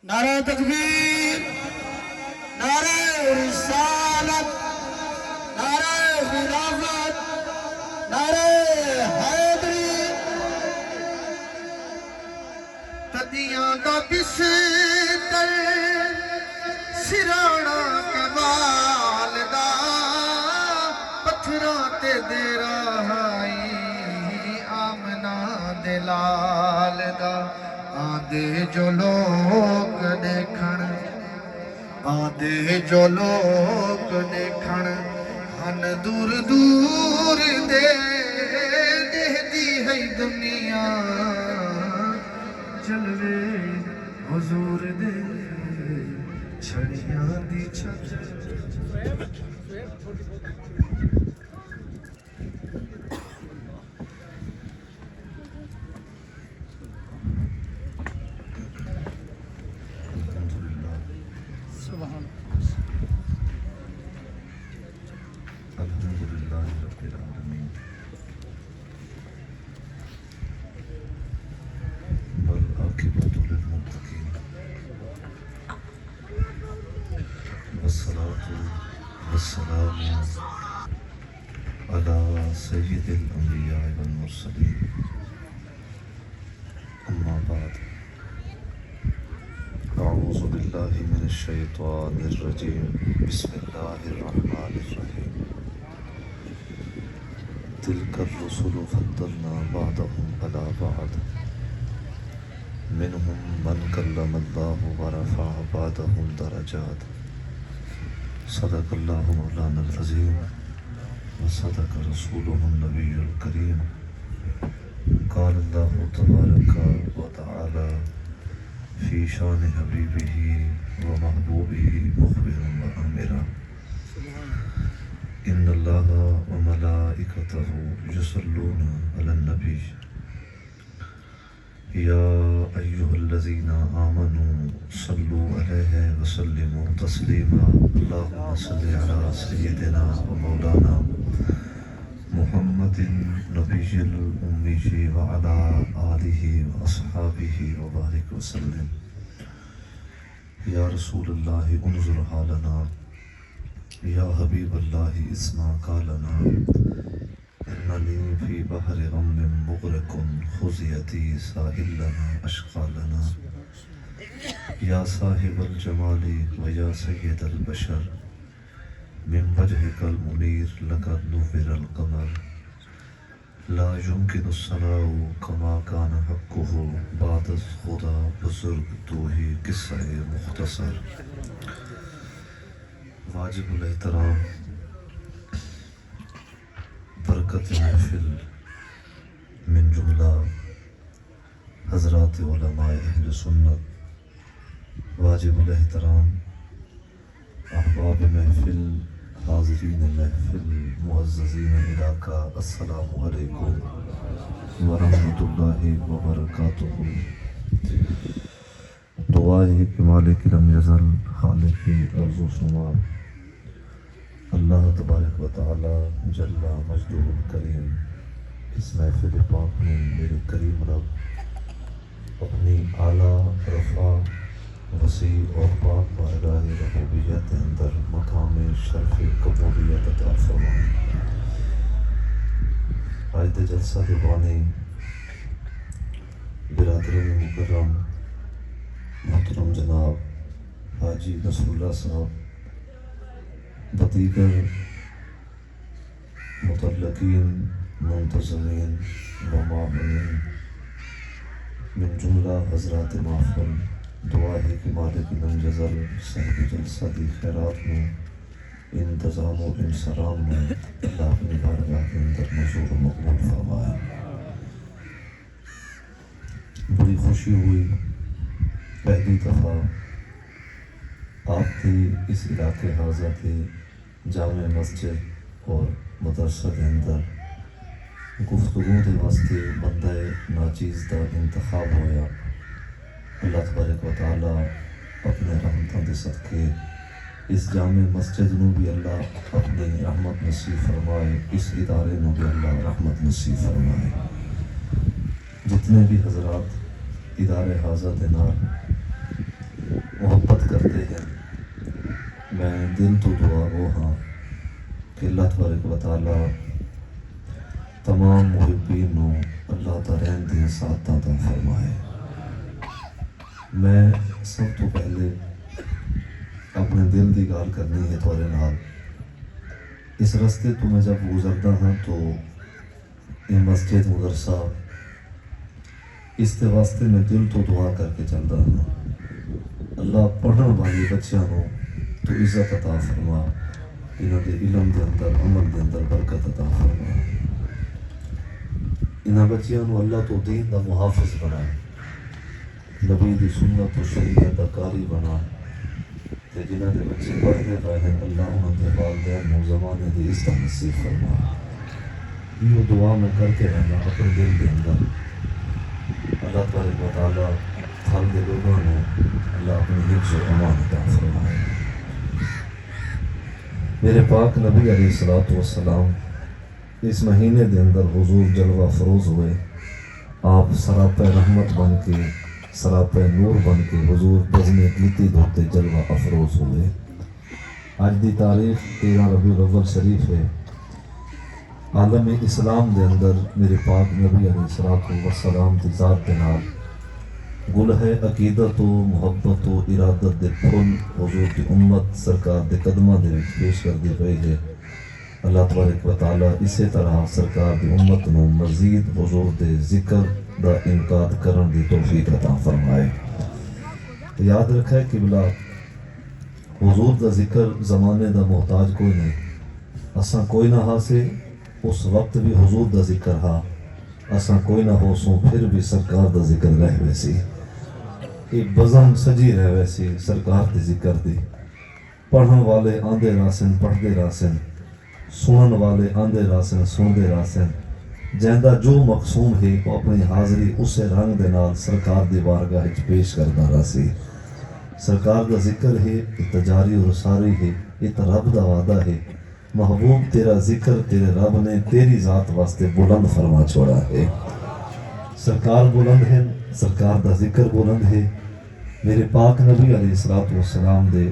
نعرہ تکبیر، نعرہ رسالت، نعرہ خلافت، نعرہ حیدری۔ تدیاں دا بستر سرانا کے والدہ، پتھراں تے دے رہائی آمنہ دے لال دا۔ آدھے جو لوگ دیکھن، آدھے جو لوگ دیکھن، ہن دور دور دے دی ہے دنیا، جلوے حضور دے چھڑیاں دی چھت۔ الحمدللہ رب العالمین، والعاقبۃ للمتقین، والصلاۃ والسلام علی سید الانبیاء والمرسلین، اما بعد، اعوذ باللہ من الشیطان الرجیم، بسم اللہ الرحمن الرحیم۔ تلک الرسل فضلنا بعضهم على بعض، منهم من کلم اللہ ورفع بعضهم درجات۔ صدق اللہ مولانا العظیم وصدق رسولہ النبی الکریم۔ قال اللہ تبارک وتعالی فی شان حبیبہ ومحبوبہ مخبرا وآمرا، ان اللہ وملائکتہ یصلون علی النبی، یا ایہا الذین آمنوا صلوا علیہ وسلموا تسلیما۔ اللہم صل علی سیدنا ومولانا محمد نبی الأمی وعلی آلہ واصحابہ وبارک وسلم۔ یا رسول اللہ انظر حالنا، یا حبیب اللہ اسمع قالنا، اننی فی بحر غم مغرق، خذ یدی ساحل لنا اشقى لنا۔ یا صاحب الجمال و یا سید البشر، من وجهک المنیر لقد نور القمر، لا يمكن الثناء كما كان حقه بعد خدا بزرگ تو ہی قصہ مختصر۔ واجب الاحترام برکت محفل من جملہ حضرات علماء اہل سنت، واجب الاحترام احباب محفل، حاضرین محفل، معززین علاقہ، السلام علیکم ورحمۃ اللہ وبرکاتہ۔ دعا ہے کہ مالک لم یزل، خالق ارض و شمار، اللہ تبارک و تعالی جل مجدہ الکریم اس محفل پاک میں میرے کریم رب اپنی اعلیٰ رفع وسیع اور پاک بارگاہ ربوبیت اندر مقام شرف قبولیت عطا فرمائے۔ قائد جلسہ بانی برادرین مکرم محترم جناب حاجی نصر اللہ صاحب، دیگر متعلقین، منتظمین و معاونین، من جملہ حضرات محفل، دعا ہے کہ مالک لم یزل صاحب جلسہ دی خیرات میں، انتظام و انصرام میں اللہ اپنی بارگاہ کے اندر منظور و مقبول فرمائے۔ بڑی خوشی ہوئی، پہلی دفعہ آپ تھی اس علاقے حاضر تھے، جامع مسجد اور مدرسہ کے اندر گفتگو دے واسطے بندہ ناچیز دا انتخاب ہویا۔ اللہ تبارک و تعالی اپنے رحمتوں دے صدقے اس جامع مسجد نو بھی اللہ اپنی رحمت نصیب فرمائے، اس ادارے نو بھی اللہ رحمت نصیب فرمائے۔ جتنے بھی حضرات ادارے حاضر دے نال محبت کرتے ہیں، میں دل تو دعا گو ہاں کہ اللہ تبارک و تعالی تمام محبین نو اللہ تعالی رحم دے ساتھ عطا فرمائے۔ میں سب تو پہلے اپنے دل دی گال کرنی ہے تھوڑے نال۔ اس رستے تو میں جب گزرتا ہوں تو یہ مسجد مدرسہ اس کے واسطے میں دل تو دعا کر کے چلتا ہوں، اللہ پڑھن والی بچیاں نو تو عزت عطا فرما، انہاں دے علم دے اندر عمل دے اندر برکت عطا فرما، انہاں بچیاں نو اللہ تو دین دا محافظ بنا، نبی دی سنت و شریعت دا قاری بنا، تے جنہاں دے بچے پڑھنے پائے ہیں اللہ انہاں دے والدین نو زمانے دی عزت نصیب فرما۔ یہ دعا میں کر کے رہنا اپنے دل دے اندر، اللہ تبارک و تعالیٰ ہر دے لوگوں نے اللہ اپنی حفظ و امان عطا فرمائے۔ میرے پاک نبی علیہ الصلوۃ والسلام اس مہینے دے اندر حضور جلوہ فروز ہوئے، آپ سراپہ رحمت بن کے، سراپہ نور بن کے حضور بزم گیتی دھوتے جلوہ افروز ہوئے۔ آج دی تاریخ 13 ربیع الاول شریف ہے۔ عالم اسلام دے اندر میرے پاک نبی علیہ الصلوۃ والسلام دی ذات دے نال گل ہے عقیدت و محبت و ارادت دے پھل حضور دی امت سرکار دے قدماں دے وچ پیش کر دی پئی ہے۔ اللہ تبارک و تعالیٰ اسی طرح سرکار دی امت نو مزید حضور دے ذکر دا انعقاد کرن دی توفیق عطا فرمائے۔ یاد رکھے قبلہ حضور دا ذکر زمانے دا محتاج کوئی نہیں، اساں کوئی نہ ہا سے اس وقت بھی حضور دا ذکر ہا، اساں کوئی نہ ہو سوں پھر بھی سرکار دا ذکر رہ ویسی، ایک بزم سجی رہ ویسی سرکار دے ذکر دی۔ پڑھن والے آندے راسن پڑھدے راسن، سنن والے آندے راسن سندے راسن، جہندا جو مقصوم ہے وہ اپنی حاضری اسے رنگ دے نال سرکار دی بارگاہ وچ پیش کردا راسی۔ سرکار دا ذکر ہے، یہ تجاری اور ساری ہے، یہ تو رب دا وعدہ ہے، محبوب تیرا ذکر تیرے رب نے تیری ذات واسطے بلند فرما چھوڑا ہے۔ سرکار بلند ہے، سرکار دا ذکر بلند ہے۔ میرے پاک نبی علیہ الصلوۃ والسلام دے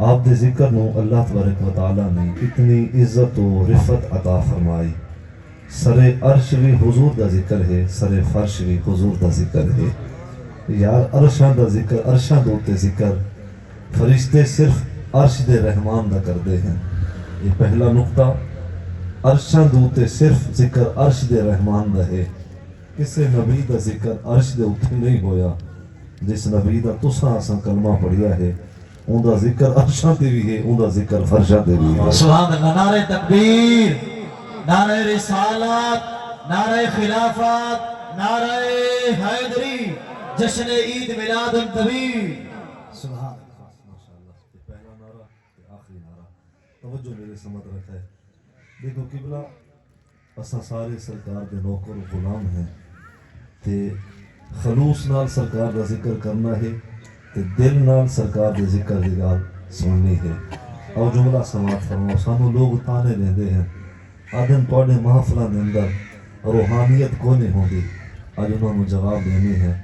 آپ دے ذکر نو اللہ تبارک و تعالیٰ نے اتنی عزت و رفت عطا فرمائی۔ سر عرش بھی حضور دا ذکر ہے، سر فرش بھی حضور دا ذکر ہے۔ یار عرشاں دا ذکر، عرشاں دوتے ذکر فرشتے صرف عرش دے رحمان دا کردے ہیں۔ یہ پہلا نقطہ، عرشاں دوتے صرف ذکر عرش دے رحمان دا ہے۔ کسے نبی دا ذکر عرش دے اتھے نہیں ہویا، جس نبی دا تساں اساں کلمہ پڑھیا ہے ان دا ذکر عرشاں تے بھی ہے، ان دا ذکر فرشاں تے بھی ہے۔ سبحان اللہ، نعرہ تکبیر، نعرہ رسالت، نعرہ خلافت، نعرہ حیدری، جشن عید میلاد النبی۔ سبحان اللہ، ماشاءاللہ، یہ پہلا نعرہ یہ آخری نعرہ، توجہ میرے سمجھ رکھا ہے۔ دیکھو قبلہ اساں سارے سرکار دے نوکر و غلام ہیں، تے خلوص نال سرکار دا ذکر کرنا ہے، تے دل نال سرکار دے ذکر دی گال سننی ہے۔ اور جملہ سماعت فرماؤ، سانو لوگ تانے لیندے ہیں، آدھن توڑے محفلہ دے اندر روحانیت کوئی نہیں ہوندی، آج انہوں نے جواب دینے ہیں،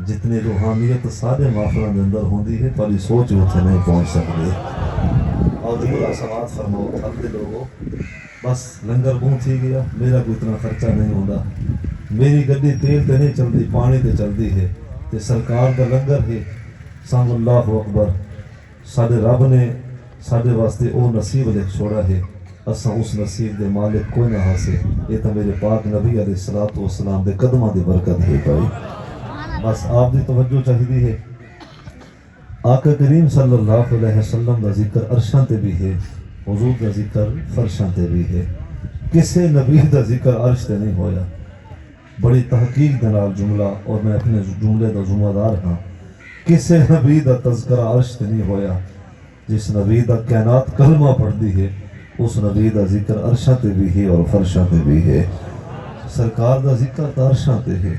جتنی روحانیت سارے محفلہ دے اندر ہوندی ہے پہلی سوچ اتنے نہیں پہنچ سکتے۔ اور جملہ سماعت فرماؤ، تھک دے لوگوں، بس لنگر بون تھی گیا، میرا کوئی اتنا خرچہ نہیں ہوتا، میری گڈی تیل تے نہیں چلتی، پانی تے چلتی ہے، تے سرکار دا لنگر ہے۔ سام اللہ اکبر، ساڈے رب نے ساڈے واسطے او نصیب لکھ چھوڑا ہے، اساں اس نصیب دے مالک کوئی نہ ہاسے، یہ تو میرے پاک نبی علیہ الصلوۃ والسلام دے قدماں دی برکت ہے بھائی۔ بس آپ دی توجہ چاہیے ہے۔ آقا کریم صلی اللہ علیہ وسلم دا ذکر عرشاں تے بھی ہے، حضور دا ذکر فرشاں تے بھی ہے، کسے نبی دا ذکر عرش تے نہیں ہویا۔ بڑی تحقیق دے نال جملہ، اور میں اپنے جملے دا ذمہ دار ہاں، کسے نبی دا تذکرہ عرش تے نہیں ہویا۔ جس نبی دا کائنات کلمہ پڑھ دی ہے، اس نبی دا ذکر عرشاں تے بھی ہے اور فرشاں تے بھی ہے۔ سرکار دا ذکر تا عرشاں تے ہے،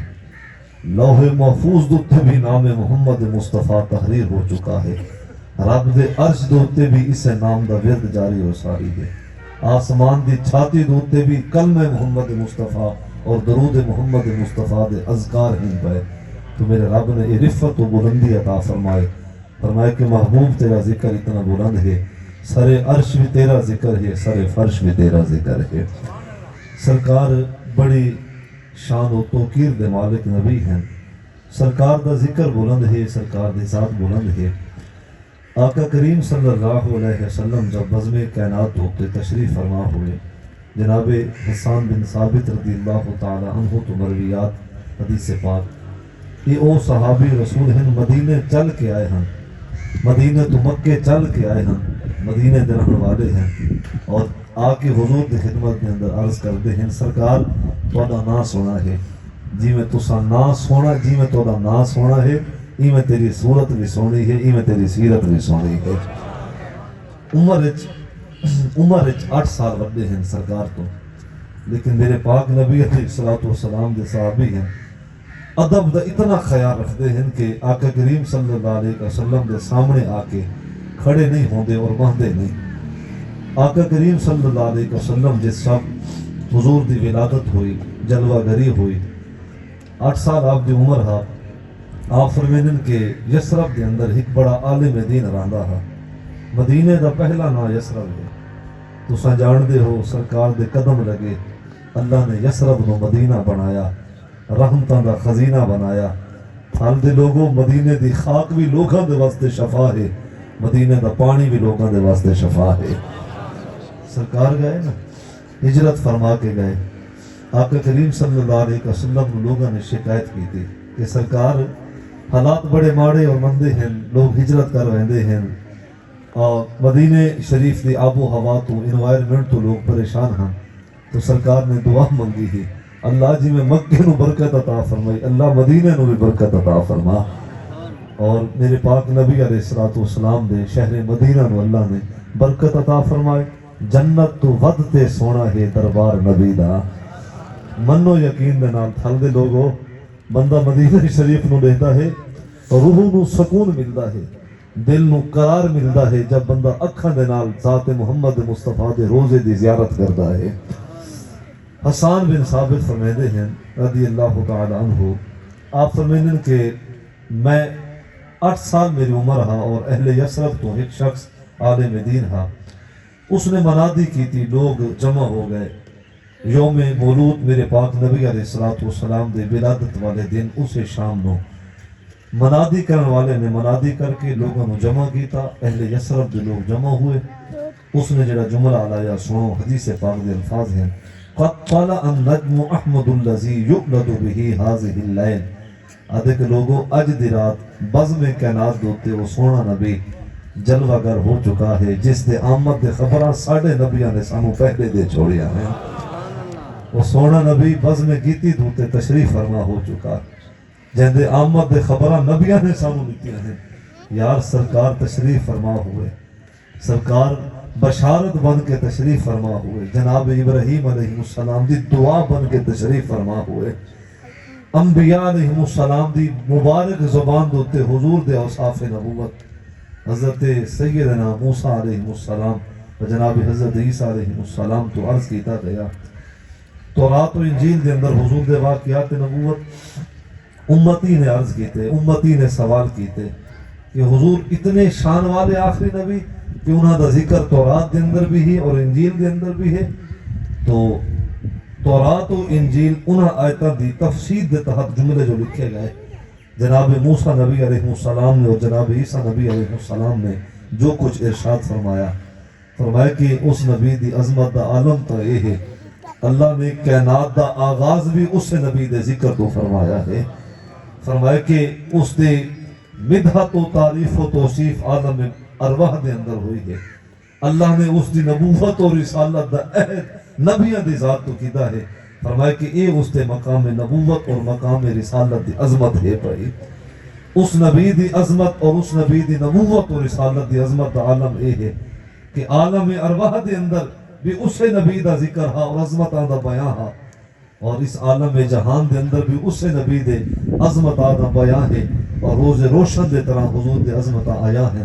لوح محفوظ دے بھی نام محمد مصطفیٰ تحریر ہو چکا ہے۔ رب دے عرش دے اوتے بھی اسے نام دا ورد جاری ہو ساری ہے آسمان دی چھاتی دے اوتے بھی کلمہ محمد مصطفیٰ اور درود محمد مصطفیٰ دے اذکار ہی پائے تو میرے رب نے یہ رفت و بلندی عطا فرمائے کہ محبوب تیرا ذکر اتنا بلند ہے سر عرش بھی تیرا ذکر ہے سر فرش بھی تیرا ذکر ہے سرکار بڑی شان و توقیر دے مالک نبی ہیں سرکار دا ذکر بلند ہے سرکار دی ذات بلند ہے آقا کریم صلی اللہ علیہ وسلم جب بزم کائنات ہوتے تشریف فرما ہوئے جناب حسان بن ثابت رضی اللہ تعالی عنہ تو مرویات حدیث پاک یہ او صحابی رسول ہیں مدینے چل کے آئے ہیں مدینے تو مکے چل کے آئے ہیں مدینے دے رہنے والے ہیں اور آ کے حضور دی خدمت میں اندر عرض کرتے ہیں سرکار تہاڈا نام سونا ہے جی میں تسا نام سونا جی میں تہاڈا نام سونا ہے ای میں تیری صورت بھی سونی ہے ای میں تیری سیرت بھی سونی ہے عمر 8 سال وڈے ہیں سرکار تو لیکن میرے پاک نبی علیہ الصلوۃ والسلام دے صحابی ہیں ادب دا اتنا خیال رکھتے ہیں کہ آقا کریم صلی اللہ علیہ وسلم دے سامنے آ کے کھڑے نہیں ہوندے اور بہندے نہیں آقا کریم صلی اللہ علیہ وسلم جس شب حضور دی ولادت ہوئی جلوہ گری ہوئی 8 سال آپ دی عمر ہا آپ فرمینن کہ یسرب دے اندر ایک بڑا عالم دین رہندا ہا مدینے دا پہلا نام یسرب ہے تساں جان دے ہو سرکار دے قدم لگے اللہ نے یسرب نو مدینہ بنایا رحمتاں دا خزینہ بنایا پھل دے لوگوں مدینے دی خاک بھی لوگاں دے واسطے شفا ہے مدینے دا پانی بھی لوگاں دے واسطے شفا ہے سرکار گئے نا ہجرت فرما کے گئے آقا کریم صلی اللہ علیہ وسلم لوگوں نے شکایت کی تھی کہ سرکار حالات بڑے ماڑے اور مندے ہیں لوگ ہجرت کر رہے ہیں اور مدینہ شریف دی آب و ہوا تو انوائرمنٹ تو لوگ پریشان ہیں تو سرکار نے دعا منگی ہے اللہ جی میں مکے نو برکت عطا فرمائی اللہ مدینہ نو بھی برکت عطا فرما اور میرے پاک نبی علیہ الصلوۃ والسلام دے شہر مدینہ نو اللہ نے برکت عطا فرمائے جنت تو ود تے سونا ہے دربار نبی دا منو یقین دے نال تھل دے لوگو بندہ مدینہ شریف نو دیکھتا ہے روح نو سکون ملتا ہے دل نو قرار ملتا ہے جب بندہ اکھاں دے نال ذات محمد مصطفیٰ دے روزے دی زیارت کرتا ہے حسان بن ثابت فرمیدے ہیں رضی اللہ تعالی عنہ آپ فرمیدن کہ میں 8 سال میری عمر ہا اور اہل یسرب تو ایک شخص عالم دین ہا اس نے منادی کی تھی لوگ جمع ہو گئے یوم مولود میرے پاک نبی علیہ الصلوۃ والسلام دے ولادت والے دن اسے شام نو منادی کرنے والے نے منادی کر کے لوگوں نو جمع کیتا اہل یسرب دے لوگ جمع ہوئے اس نے جڑا جملہ علایا سنو حدیث پاک دے الفاظ ہیں قد طلع النجم احمد الذی یؤلد به هذه الليل ادھے کہ لوگوں اج دی رات بزم کائنات دوتے وہ سونا نبی جلوہ گر ہو چکا ہے جس دے آمد دے خبراں ساڑھے نبیاں نے سانو پہلے دے چھوڑیا ہیں وہ سونا نبی بزم گیتی دوتے تشریف فرما ہو چکا جن دے آمد دے خبراں نبیاں نے سانو نکیا ہیں یار سرکار تشریف فرما ہوئے سرکار بشارت بن کے تشریف فرما ہوئے جناب ابراہیم علیہ السلام دی دعا بن کے تشریف فرما ہوئے انبیاء علیہ السلام دی مبارک زبان دوتے حضور دے اوصاف نبوت حضرت سیدنا موسیٰ علیہ السلام و جناب حضرت عیسیٰ علیہ السلام تو عرض کیتا گیا تورات و انجیل دے اندر حضور دے واقعات نبوت امتی نے عرض کیتے امتی نے سوال کیتے کہ حضور اتنے شان والے آخری نبی کہ انہاں دا ذکر تورات دے اندر بھی ہے اور انجیل دے اندر بھی ہے تو تورات و انجیل انہاں آیتاں دی تفسیر دے تحت جملے جو لکھے گئے جناب موسیٰ نبی علیہ السلام نے اور جناب عیسیٰ نبی علیہ السلام نے جو کچھ ارشاد فرمایا کہ اس نبی دی عظمت دا عالم تو یہ ہے اللہ نے کائنات دا آغاز بھی اس نبی دے ذکر تو فرمایا ہے فرمایا کہ اس دے مدحت و تعریف و توصیف عالم ارواح دے اندر ہوئی ہے اللہ نے اس دی نبوت اور رسالت دا عہد نبیاں دی ذات تو کیتا ہے فرمایا کہ اے اس دے مقام نبوت اور مقام رسالت دی عظمت ہے پئی اس نبی دی عظمت اور اس نبی دی نبوت اور رسالت دی عظمت دا عالم اے ہے کہ عالم ارواح دے اندر بھی اسے نبی دا ذکر ہا اور عظمت دا بیان ہا اور اس عالم جہان دے اندر بھی اسے نبی دے عظمت دا بیان ہے اور روز روشن دے طرح حضور دے عظمت آیا ہے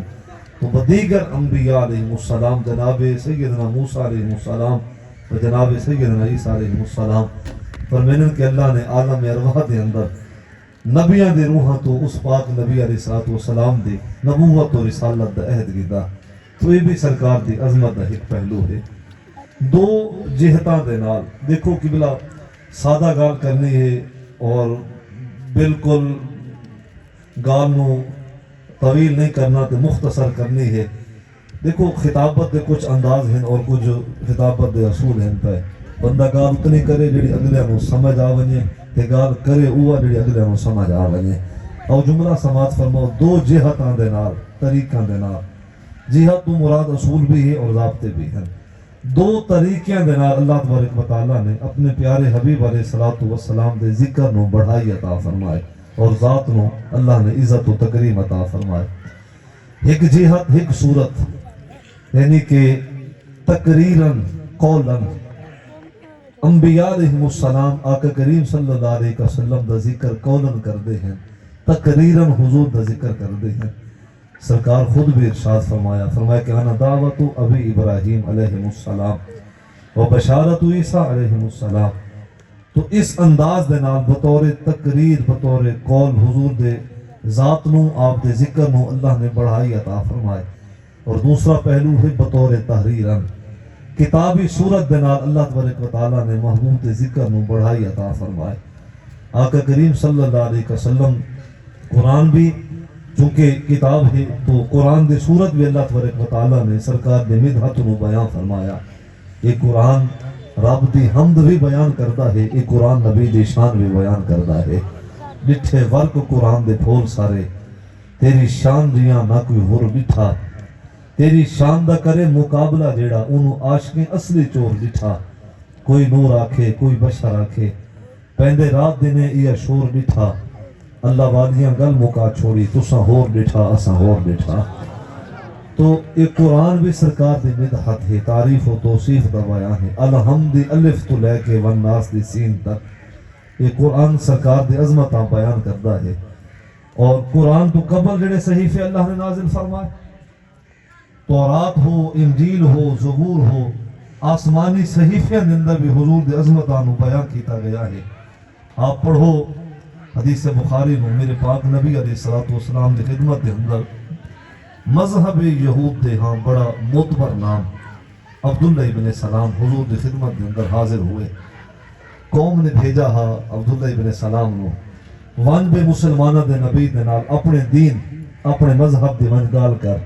تو بدیگر انبیاء علیہ السلام جناب سیدنا موسیٰ علیہ السلام و جناب سیدنا عیسیٰ علیہ السلام فرمینن کہ اللہ نے عالم ارواح دے اندر نبیاں دے روحاں تو اس پاک نبی علیہ السلام دے نبوت و رسالت دا عہد گیتا تو یہ بھی سرکار دی عظمت دا ایک پہلو ہے دو جہتاں دے نال دیکھو قبلہ سادہ گال کرنی ہے اور بالکل گال نو طویل نہیں کرنا تو مختصر کرنی ہے دیکھو خطابت دے کچھ انداز ہیں اور کچھ خطابت دے اصول ہیں پہ بندہ گال اتنی کرے جڑی اگلے نو سمجھ آ ونجے تے گال کرے اوہ جڑی اگلے نو سمجھ آ ونجے اور جملہ سماعت فرماؤ دو جہتاں دے نال طریقاں دے نال جہت تو مراد اصول بھی ہے اور ضابطے بھی ہیں دو طریقیاں دے نال اللہ تبارک و تعالیٰ نے اپنے پیارے حبیب علیہ السلام دے ذکر نو بڑھائی عطا فرمائے اور ذات نو اللہ نے عزت و تکریم عطا فرمائے ایک جہت ایک صورت یعنی کہ تقریراً قولاً انبیاء علیہ السلام آقا کریم صلی اللہ علیہ وسلم دا ذکر قولاً کر دے ہیں تقریراً حضور دا ذکر کر دے ہیں سرکار خود بھی ارشاد فرمایا کہ انا دعوت ابی ابراہیم علیہ السلام و بشارت عیسیٰ علیہ السلام تو اس انداز دے نال بطور تقریر بطور قول حضور دے ذات نو آپ دے ذکر نو اللہ نے بڑھائی عطا فرمائے اور دوسرا پہلو ہے بطور تحریراً کتابی صورت دے نال اللہ تبارک و تعالیٰ نے محبوب دے ذکر نو بڑھائی عطا فرمائے آقا کریم صلی اللہ علیہ وسلم قرآن بھی چونکہ کتاب ہے تو قرآن دے صورت بھی اللہ تبارک و تعالیٰ نے سرکار دے مدحت نو بیان فرمایا یہ قرآن رب دی حمد بھی بیان کرتا ہے یہ قرآن نبی دی شان بھی بیان کرتا ہے ڈٹھے ورک قرآن دے پھول سارے تیری شان دیاں نہ کوئی ہور ڈٹھا تیری شان دا کرے مقابلہ جیڑا انہوں عاشقیں اصلی چور ڈٹھا کوئی نور آکھے کوئی بشر آکھے پہندے رات دینے یہ شور ڈٹھا اللہ والیاں گل مکا چھوڑی تساں ہور ڈٹھا اساں ہور ڈٹھا تو یہ قرآن بھی سرکار دی مدحت ہے تعریف و توصیف دا بیان ہے الحمد الف تو لے کے والناس دی سین تک یہ قرآن سرکار دی عظمتاں بیان کرتا ہے اور قرآن تو قبل جڑے صحیفے اللہ نے نازل فرمائے تورات ہو انجیل ہو زبور ہو آسمانی صحیفے اندر بھی حضور دی عظمتاں نو بیان کیتا گیا ہے آپ پڑھو حدیث بخاری نو میرے پاک نبی علیہ السلام دی خدمت دے اندر مذہب یہود دے ہاں بڑا معتبر نام عبداللہ ابن سلام حضور دی خدمت دے اندر حاضر ہوئے قوم نے بھیجا ہا عبداللہ ابن سلام نو ون بے مسلمانہ دے نبی دے نال اپنے دین اپنے مذہب دے ونگال کر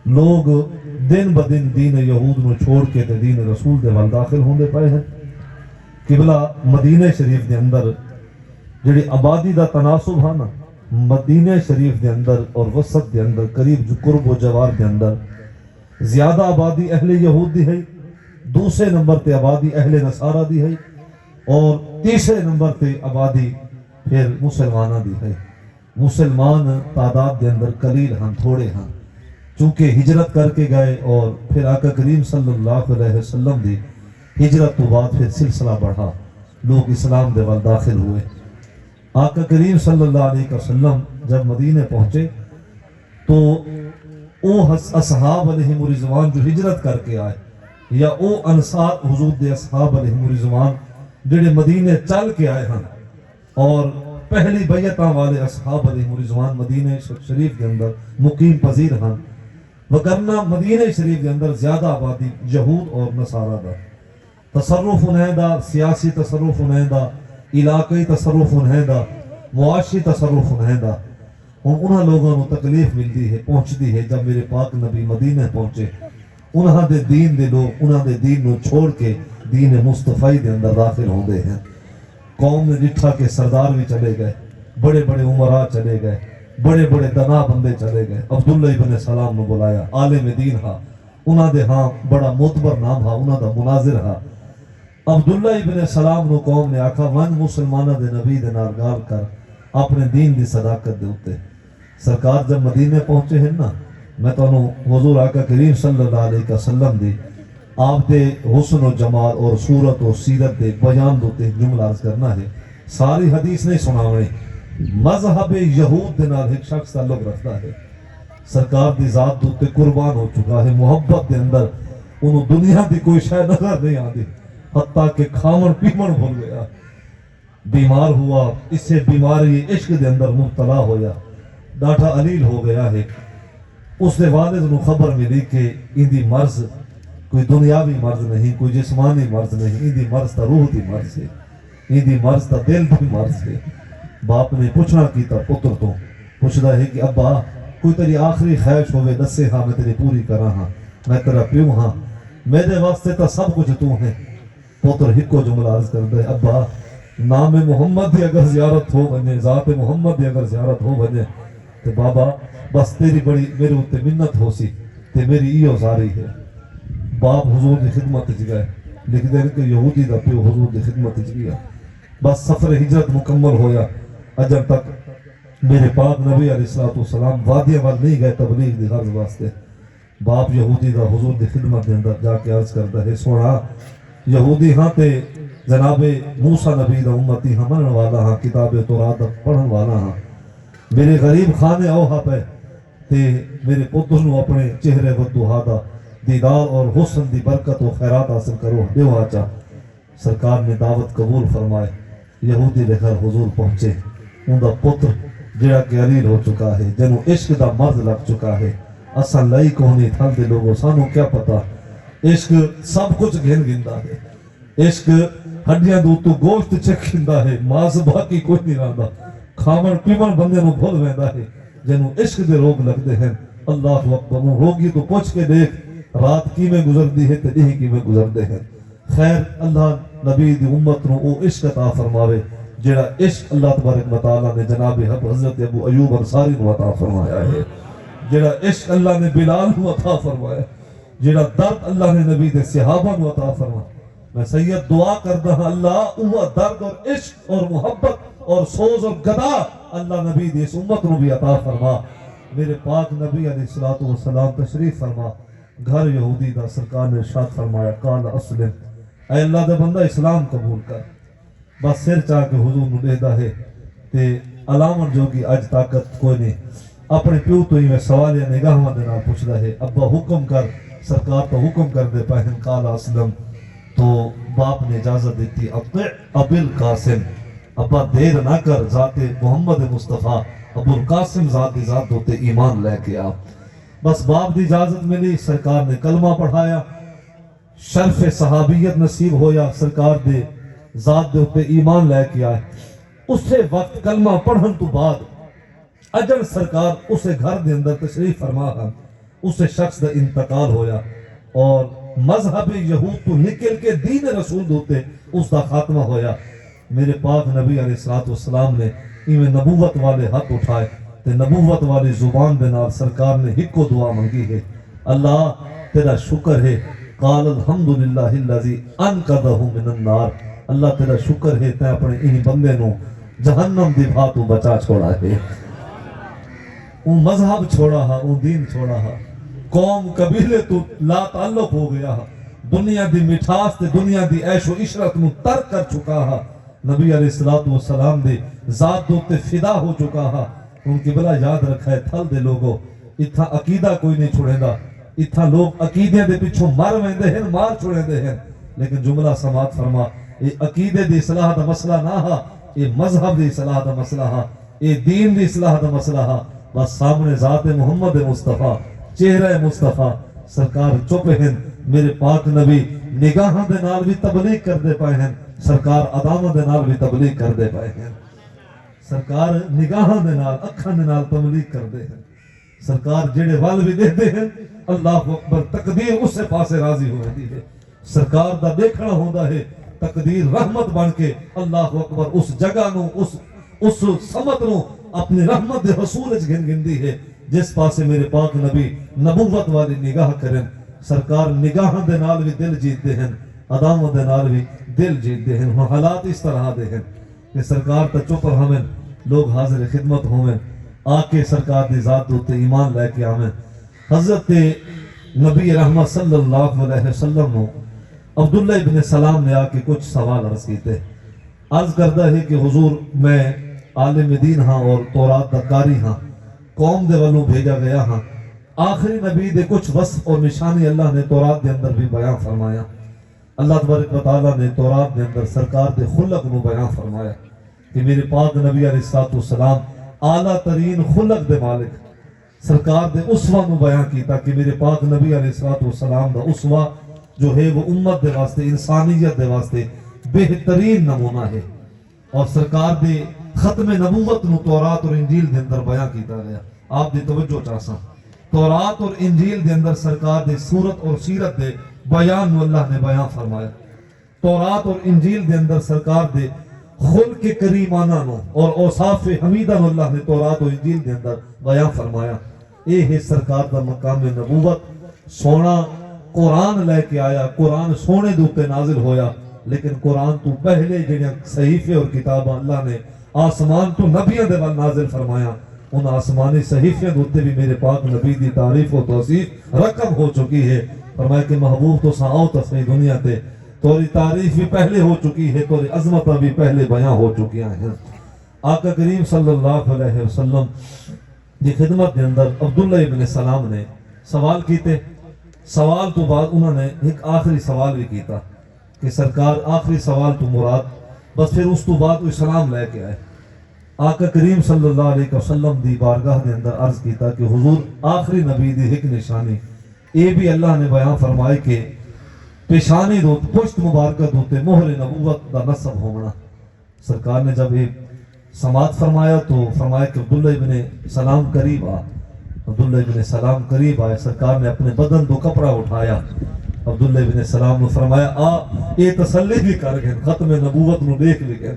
لوگ دن بدن دین یہود نو چھوڑ کے تے دین رسول دے وال داخل ہوندے پائے ہیں قبلہ مدینہ شریف دے اندر جڑی آبادی دا تناسب ہاں نا مدینہ شریف دے اندر اور وسط دے اندر قریب جو قرب و جوار دے اندر زیادہ آبادی اہل یہود دی ہے دوسرے نمبر تے آبادی اہل نصارہ دی ہے اور تیسرے نمبر تے آبادی پھر مسلمانہ دی ہے مسلمان تعداد دے اندر قلیل ہاں تھوڑے ہاں چونکہ ہجرت کر کے گئے اور پھر آقا کریم صلی اللہ علیہ وسلم دی ہجرت تو بعد پھر سلسلہ بڑھا لوگ اسلام دے وال داخل ہوئے آقا کریم صلی اللہ علیہ وسلم جب مدینہ پہنچے تو او اصحاب علیہم رضوان جو ہجرت کر کے آئے یا او انصار حضور دے اصحاب علیہم رضوان جڑے مدینہ چل کے آئے ہیں اور پہلی بیعتاں والے اصحاب علیہم رضوان مدینہ شریف کے اندر مقیم پذیر ہیں وگرنہ مدینہ شریف کے اندر زیادہ آبادی یہود اور نصارہ دا تصرف انہیں دا سیاسی تصرف انہیں دا علاقائی تصرف انہیں دا معاشی تصرف انہیں دا انہاں لوگوں کو تکلیف ملتی ہے پہنچتی ہے جب میرے پاک نبی مدینہ پہنچے انہاں دے دین دے لوگ انہاں دے دین نو چھوڑ کے دین مصطفی دے اندر داخل ہوندے ہیں قوم نے ڈٹھا کے سردار بھی چلے گئے بڑے بڑے عمراء چلے گئے بڑے بڑے دنا بندے چلے گئے عبداللہ ابن سلام نے بلایا عالم دین ہا انہاں دے ہاں بڑا معتبر نام ہا انہاں دا مناظر ہا عبداللہ ابن سلام نو قوم نے آکھا ون مسلمانہ دے نبی دے نال گال کر اپنے دین دی صداقت دے ہوتے سرکار جب مدینہ پہنچے ہیں نا میں تو حضور آقا کریم صلی اللہ علیہ وسلم دی آپ دے حسن و جمال اور صورت و سیرت دے بیان دوتے جملہ عرض کرنا ہے ساری حدیث نہیں سناونے مذہب یہود دے نال ایک شخص تعلق رکھتا ہے سرکار دی ذات دے قربان ہو چکا ہے. محبت دے اندر انہوں دنیا دی کوئی شے نظر نہیں آتی، حتیٰ کہ کھاون پیمن بھول گیا. بیمار ہوا، اسے بیماری عشق دے اندر مبتلا ہویا، ڈاٹا علیل ہو گیا ہے. اس دے والد نو خبر ملی کہ ان دی مرض کوئی دنیاوی مرض نہیں، کوئی جسمانی مرض نہیں، ان دی مرض تا روح دی مرض ہے، ان دی مرض تا دل دی مرض ہے. باپ نے پوچھنا کیتا پتر تو، پوچھدا ہے کہ ابا کوئی تیری آخری خواہش ہوئے دسے ہاں میں تیری پوری کرا ہاں، میں تیرا پیو ہاں، میرے واسطے تا سب کچھ تو ہے. پتر ہکو جملہ عرض کر دے، ابا نام محمد دی اگر زیارت ہو بنے، ذات محمد دی اگر زیارت ہو بنے تو بابا بس تیری بڑی میرے اتے منت ہو سی تے میری ایو زاری ہے. باپ حضور دی خدمت چ گئے، لکھ دیں کہ یہودی دا پیو حضور دی خدمت چ گیا. بس سفر ہجرت مکمل ہویا، اجر تک میرے پاک نبی علیہ السلام وادیاں وال نہیں گئے تبلیغ دی غرض واسطے. باپ یہودی دا حضور دی خدمت دے اندر جا کے عرض کرتا ہے، سونا یہودی ہاں تے جناب موسیٰ نبی دا امتی ہاں منن والا ہاں، کتاب تورات دا پڑھن والا ہاں. میرے غریب خانے آؤ ہاں پہ تے میرے پتر نو اپنے چہرے ودوہا دا دیدار اور حسن دی برکت و خیرات حاصل کرو دیو آچا. سرکار نے دعوت قبول فرمائے، یہودی لے کر حضور پہنچے. ان دا پتر جڑا کہ علیل ہو چکا ہے، جنہوں عشق دا مرض لگ چکا ہے. اساں لئی کونی تھل دے لوگوں، سانوں کیا پتا عشق سب کچھ گھن گندا ہے. عشق ہڈیاں دو تو گوشت چک گندا ہے، ماس باقی کوئی نہیں رہندا. کھاون پیون بندے نو بھول ویندا ہے. جنہوں عشق دے روگ لگتے ہیں، اللہ اکبر، روگی تو پوچھ کے دیکھ رات کی میں گزردی ہے تے دن کی میں گزردے ہیں. خیر اللہ نبی دی امت نو او عشق عطا فرماوے جڑا عشق اللہ تبارک و تعالیٰ نے جناب حضرت ابو ایوب انصاری نو عطا فرمایا ہے، جڑا عشق اللہ نے بلال نو عطا فرمایا، جڑا درد اللہ نے نبی دے صحابہ نو عطا فرمایا. میں سید دعا کرتا ہوں اللہ اوہ درد اور عشق اور محبت اور سوز اور گدا اللہ نبی دی اس امت نو بھی عطا فرما. میرے پاک نبی علیہ السلام تشریف فرما، گھر یہودی دا سرکار نے ارشاد فرمایا، قال اسلم، اے اللہ دے بندہ اسلام قبول کر. بس سر چاہ کے حضور نو دے دا ہے تے علامت جو کی اج طاقت کوئی نہیں. اپنے پیو تو ہی میں سوال یا نگاہ دے نال پوچھ دا ہے، ابا حکم کر. سرکار تو حکم کر دے پہن قال اسلم. تو باپ نے اجازت دیتی، اطع ابو القاسم، ابا دیر نہ کر، ذات محمد مصطفیٰ ابو القاسم ذات ہوتے ایمان لے کے آپ. بس باپ دی اجازت ملی، سرکار نے کلمہ پڑھایا، شرف صحابیت نصیب ہویا، سرکار دے ذات دے ہوتے ایمان لے کے آئے. اسے وقت کلمہ پڑھن تو بعد اجل سرکار اسے گھر دے اندر تشریف فرما کر اسے شخص دا انتقال ہویا اور مذہب یہود تو نکل کے دین رسول ہوتے اس دا خاتمہ ہویا. میرے پاک نبی علیہ السلام نے ایویں نبوت والے ہاتھ اٹھائے تے نبوت والی زبان دے نال سرکار نے ہکو دعا منگی ہے، اللہ تیرا شکر ہے، قال الحمدللہ الذی انقذہ من النار، اللہ تیرا شکر ہے تے اپنے انہی بندے نو جہنم دی بھاتوں بچا چھوڑا ہے. اون مذہب چھوڑا ہا، اون دین چھوڑا ہا، قوم قبیلے تو لا تعلق ہو گیا ہا، دنیا دی مٹھاس تے دنیا دی عیش و عشرت نو ترک کر چکا ہا، نبی علیہ السلام دے ذات دو تے فدا ہو چکا ہا. ان کی بلا یاد رکھا ہے تھل دے لوگوں، اتھا عقیدہ کوئی نہیں چھوڑے گا. اتھا لوگ عقیدے دے پیچھوں مر ویندے ہیں، مار چھوڑے دے ہیں، لیکن جملہ سماعت فرما، یہ عقیدے دی اصلاح دا مسئلہ نہ ہا، یہ مذہب دی اصلاح دا مسئلہ ہا، یہ دین دی اصلاح دا مسئلہ ہا. بس سامنے ذات محمد مصطفیٰ، چہرہ مصطفیٰ سرکار چپ ہیں. میرے پاک نبی نگاہاں دے نال بھی تبلیغ کر دے پائے ہیں، سرکار ادامہ دے نال بھی تبلیغ کر دے پائے ہیں. سرکار نگاہاں دے نال اکھاں دے نال تبلیغ کر دے ہیں. سرکار جڑے وال بھی دیتے ہیں، اللہ اکبر، تقدیر اس سے پاسے راضی ہو رہی ہے. سرکار دا دیکھنا ہوندہ ہے، تقدیر رحمت بن کے اللہ اکبر اس جگہ نو اس سمت نو اپنی رحمت دے حصول اچ گن دی ہے جس پاسے میرے پاک نبی نبوت والی نگاہ کریں. سرکار نگاہاں دے نال بھی دل جیت دے ہیں، ادامت دے نال بھی دل جیت دے ہیں. حالات اس طرح دے ہیں کہ سرکار تا چپ رہاں، لوگ حاضر خدمت ہوئے، آکے سرکار دی ذات دوتے ایمان لے کے آمیں. حضرت نبی رحمت صلی اللہ علیہ وسلم نو عبداللہ ابن سلام نے آکے کچھ سوال عرض کیتے. عرض کردہ ہے کہ حضور میں عالم دین ہاں اور تورات دا قاری ہاں، قوم دے والوں بھیجا گیا ہاں، آخری نبی دے کچھ وصف اور نشانی اللہ نے تورات دے اندر بھی بیان فرمایا. اللہ تبارک و تعالیٰ نے تورات دے اندر سرکار دے خلق نو بیان فرمایا کہ میرے پاک نبی علیہ السلام اعلیٰ ترین خلق دے مالک. سرکار دے اسوہ نو بیان کیتا کہ میرے پاک نبی علیہ السلام دا اسوہ جو ہے وہ امت دے واسطے، انسانیت دے واسطے بہترین نمونہ ہے. اور سرکار دے ختم نبوت نو تورات اور انجیل دے اندر بیان کیتا گیا. آپ دی توجہ چاہساں، تورات اور انجیل دے اندر سرکار دے صورت اور سیرت دے بیان نو اللہ نے بیان فرمایا. تورات اور انجیل دے اندر سرکار دے خلق کریمانہ نو اور اوصاف حمیدہ نو اللہ نے تورات اور انجیل دے اندر بیان فرمایا. اے ہے سرکار دا مقام نبوت. سونا قرآن لے کے آیا، قرآن سونے دوتے نازل ہویا، لیکن قرآن تو پہلے جنہیں صحیفے اور کتاباں اللہ نے آسمان تو نبیوں دے وال نازل فرمایا. ان آسمانی صحیفے دوتے بھی میرے پاک نبی دی تعریف و توصیف رقم ہو چکی ہے. فرمایا کہ محبوب تو ساؤ تصویر دنیا تے توری تعریف بھی پہلے ہو چکی ہے، توری عظمتہ بھی پہلے بیان ہو چکی ہیں. آقا کریم صلی اللہ علیہ وسلم دی خدمت دے اندر عبداللہ ابن سلام نے سوال کیتے. سوال تو بعد انہوں نے ایک آخری سوال بھی کیتا کہ سرکار آخری سوال تو مراد، بس پھر اس تو بعد وہ سلام لے کے آئے. آقا کریم صلی اللہ علیہ وسلم دی بارگاہ دے اندر عرض کیتا کہ حضور آخری نبی دی ایک نشانی اے بھی اللہ نے بیان فرمائے کہ پیشانی دو پشت مبارکہ دوتے مہر نبوت دا نصب ہونا. سرکار نے جب ایک سماعت فرمایا تو فرمایا کہ عبداللہ ابن سلام قریب آ. عبداللہ ابن سلام قریب آئے. سرکار نے اپنے بدن دو کپڑا اٹھایا. عبداللہ ابن سلام نے فرمایا آ اے تسلی بھی کر گئے، ختم نبوت نو دیکھ بھی گئے.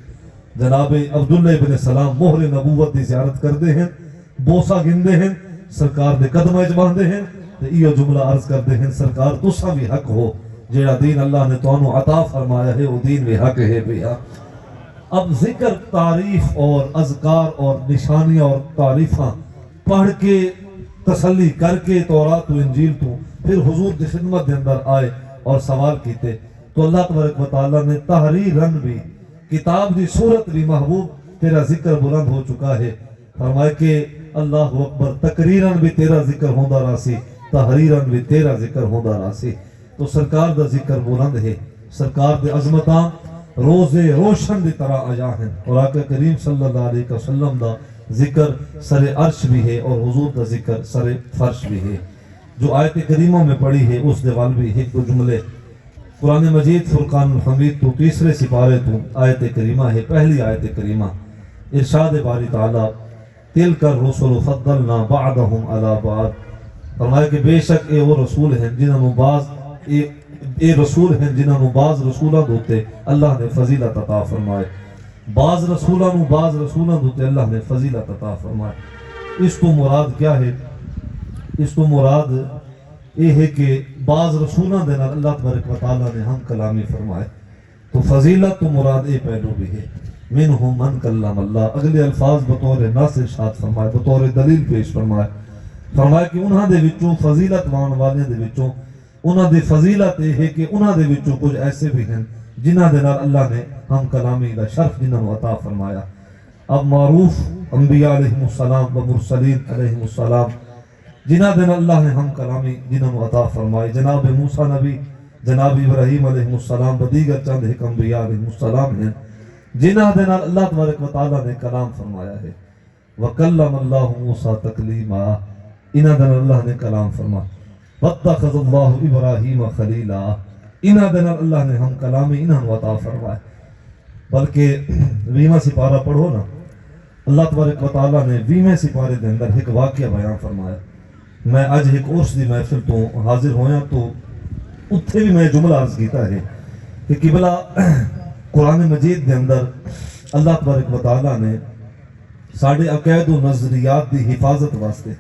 جناب عبداللہ ابن سلام مہر نبوت دی زیارت کردے ہیں، بوسا گندے ہیں، سرکار دے قدم اچ باندھے ہیں تے ایو جملہ عرض کردے ہیں سرکار تساں بھی حق ہو، جیڑا دین اللہ نے تانوں عطا فرمایا ہے وہ دین بھی حق ہے بھیا. اب ذکر، تعریف اور اذکار اور نشانیاں اور تعریفاں پڑھ کے تسلی کر کے تورات و انجیل تو پھر حضور دی خدمت دے اندر آئے اور سوال کیتے تو اللہ تبارک و تعالیٰ نے تحریرن بھی کتاب دی صورت بھی محبوب تیرا ذکر بلند ہو چکا ہے. فرمائے کہ اللہ اکبر، تقریرن بھی تیرا ذکر ہوندہ راسی، تحریرن بھی تیرا ذکر ہوندہ راسی. تو سرکار دا ذکر بلند ہے، سرکار دے عظمتاں روزے روشن دی طرح آیا ہیں. اور آقا کریم صلی اللہ علیہ وسلم دا ذکر سر عرش بھی ہے اور حضور دا ذکر سر فرش بھی ہے. جو آیت کریمہ میں پڑھی ہے اس دے وال بھی ایک دو جملے. قرآن مجید فرقان الحمید تو تیسرے سپارے تو آیت کریمہ ہے، پہلی آیت کریمہ. ارشاد باری تعالیٰ تلک الرسل فضلنا بعضهم علی بعض. فرمایا کہ بے شک اے وہ رسول ہیں جنہوں بعض اے رسول ہیں جنہوں بعض رسولہ دوتے اللہ نے فضیلت عطا فرمائے. بعض رسولہ نو بعض رسولہ دوتے اللہ نے فضیلت عطا فرمائے. اس تو مراد کیا ہے؟ اس تو مراد یہ ہے کہ بعض رسولہ دینا اللہ تبارک و تعالیٰ نے ہم کلامی فرمائے. تو فضیلت تو مراد اے پہلو بھی ہے. منہم من کلم اللہ، اگلے الفاظ بطور نص ارشاد فرمائے، بطور دلیل پیش فرمائے. فرمائے کہ انہاں دے وچوں فضیلت وان والے دے وچوں انہاں دے فضیلت یہ ہے کہ انہاں دے وچوں کچھ ایسے بھی ہیں جنہاں دے نال اللہ نے ہم کلامی دا شرف جنہاں نو عطا فرمایا. اب معروف انبیاء علیہ السلام و مرسلین علیہ السلام جنہاں دے نال اللہ نے ہم کلامی جنہاں نو عطا فرمائی. جناب موسیٰ نبی، جناب ابراہیم علیہ السلام و دیگر چند ایک انبیاء علیہ السلام ہیں جنہاں دے نال اللہ تبارک و تعالیٰ نے کلام فرمایا ہے. وَكَلَّمَ اللَّهُ مُوسَىٰ تَكْلِيمًا، انہاں دے نال اللہ نے کلام فرمایا. وَاتَّخَذَ اللَّهُ إِبْرَاهِيمَ خَلِيلًا، انہاں دے نال اللہ نے ہم کلامی انہاں نو عطا فرمایا. بلکہ 20واں سپارہ پڑھو نا، اللہ تبارک و تعالیٰ نے 20ویں سپارے دے اندر ایک واقعہ بیان فرمایا. میں آج ایک عرس دی محفل تو حاضر ہویا تو اتھے بھی میں جملہ عرض کیتا ہے کہ قبلہ قرآن مجید دے اندر اللہ تبارک و تعالیٰ نے ساڑھے عقائد و نظریات دی حفاظت واسطے،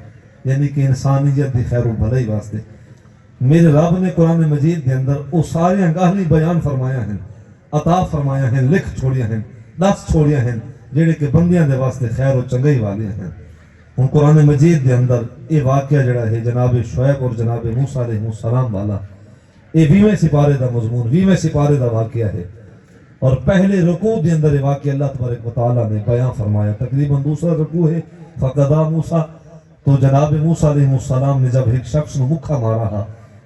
یعنی کہ انسانیت دی خیر و بھلائی واسطے میرے رب نے قرآن مجید دے اندر وہ سارے گاہلی بیان فرمایا ہیں، عطا فرمایا ہیں، لکھ چھوڑیا ہیں، دس چھوڑیا ہیں جڑے کہ بندیاں دے واسطے خیر و چنگائی والے ہیں. ہن قرآن مجید دے اندر یہ واقعہ جڑا ہے جناب شعیب اور جناب موسیٰ علیہ السلام والا، یہ 20ویں سپارے دا مضمون، 20ویں سپارے دا واقعہ ہے. اور پہلے رکوع دے اندر یہ واقعہ اللہ تبارک و تعالیٰ نے بیان فرمایا. تقریباً دوسرا رکوع ہے فقضا موسیٰ، تو جناب موسیٰ علیہ السلام نے جب ایک شخص نو مکھا مارا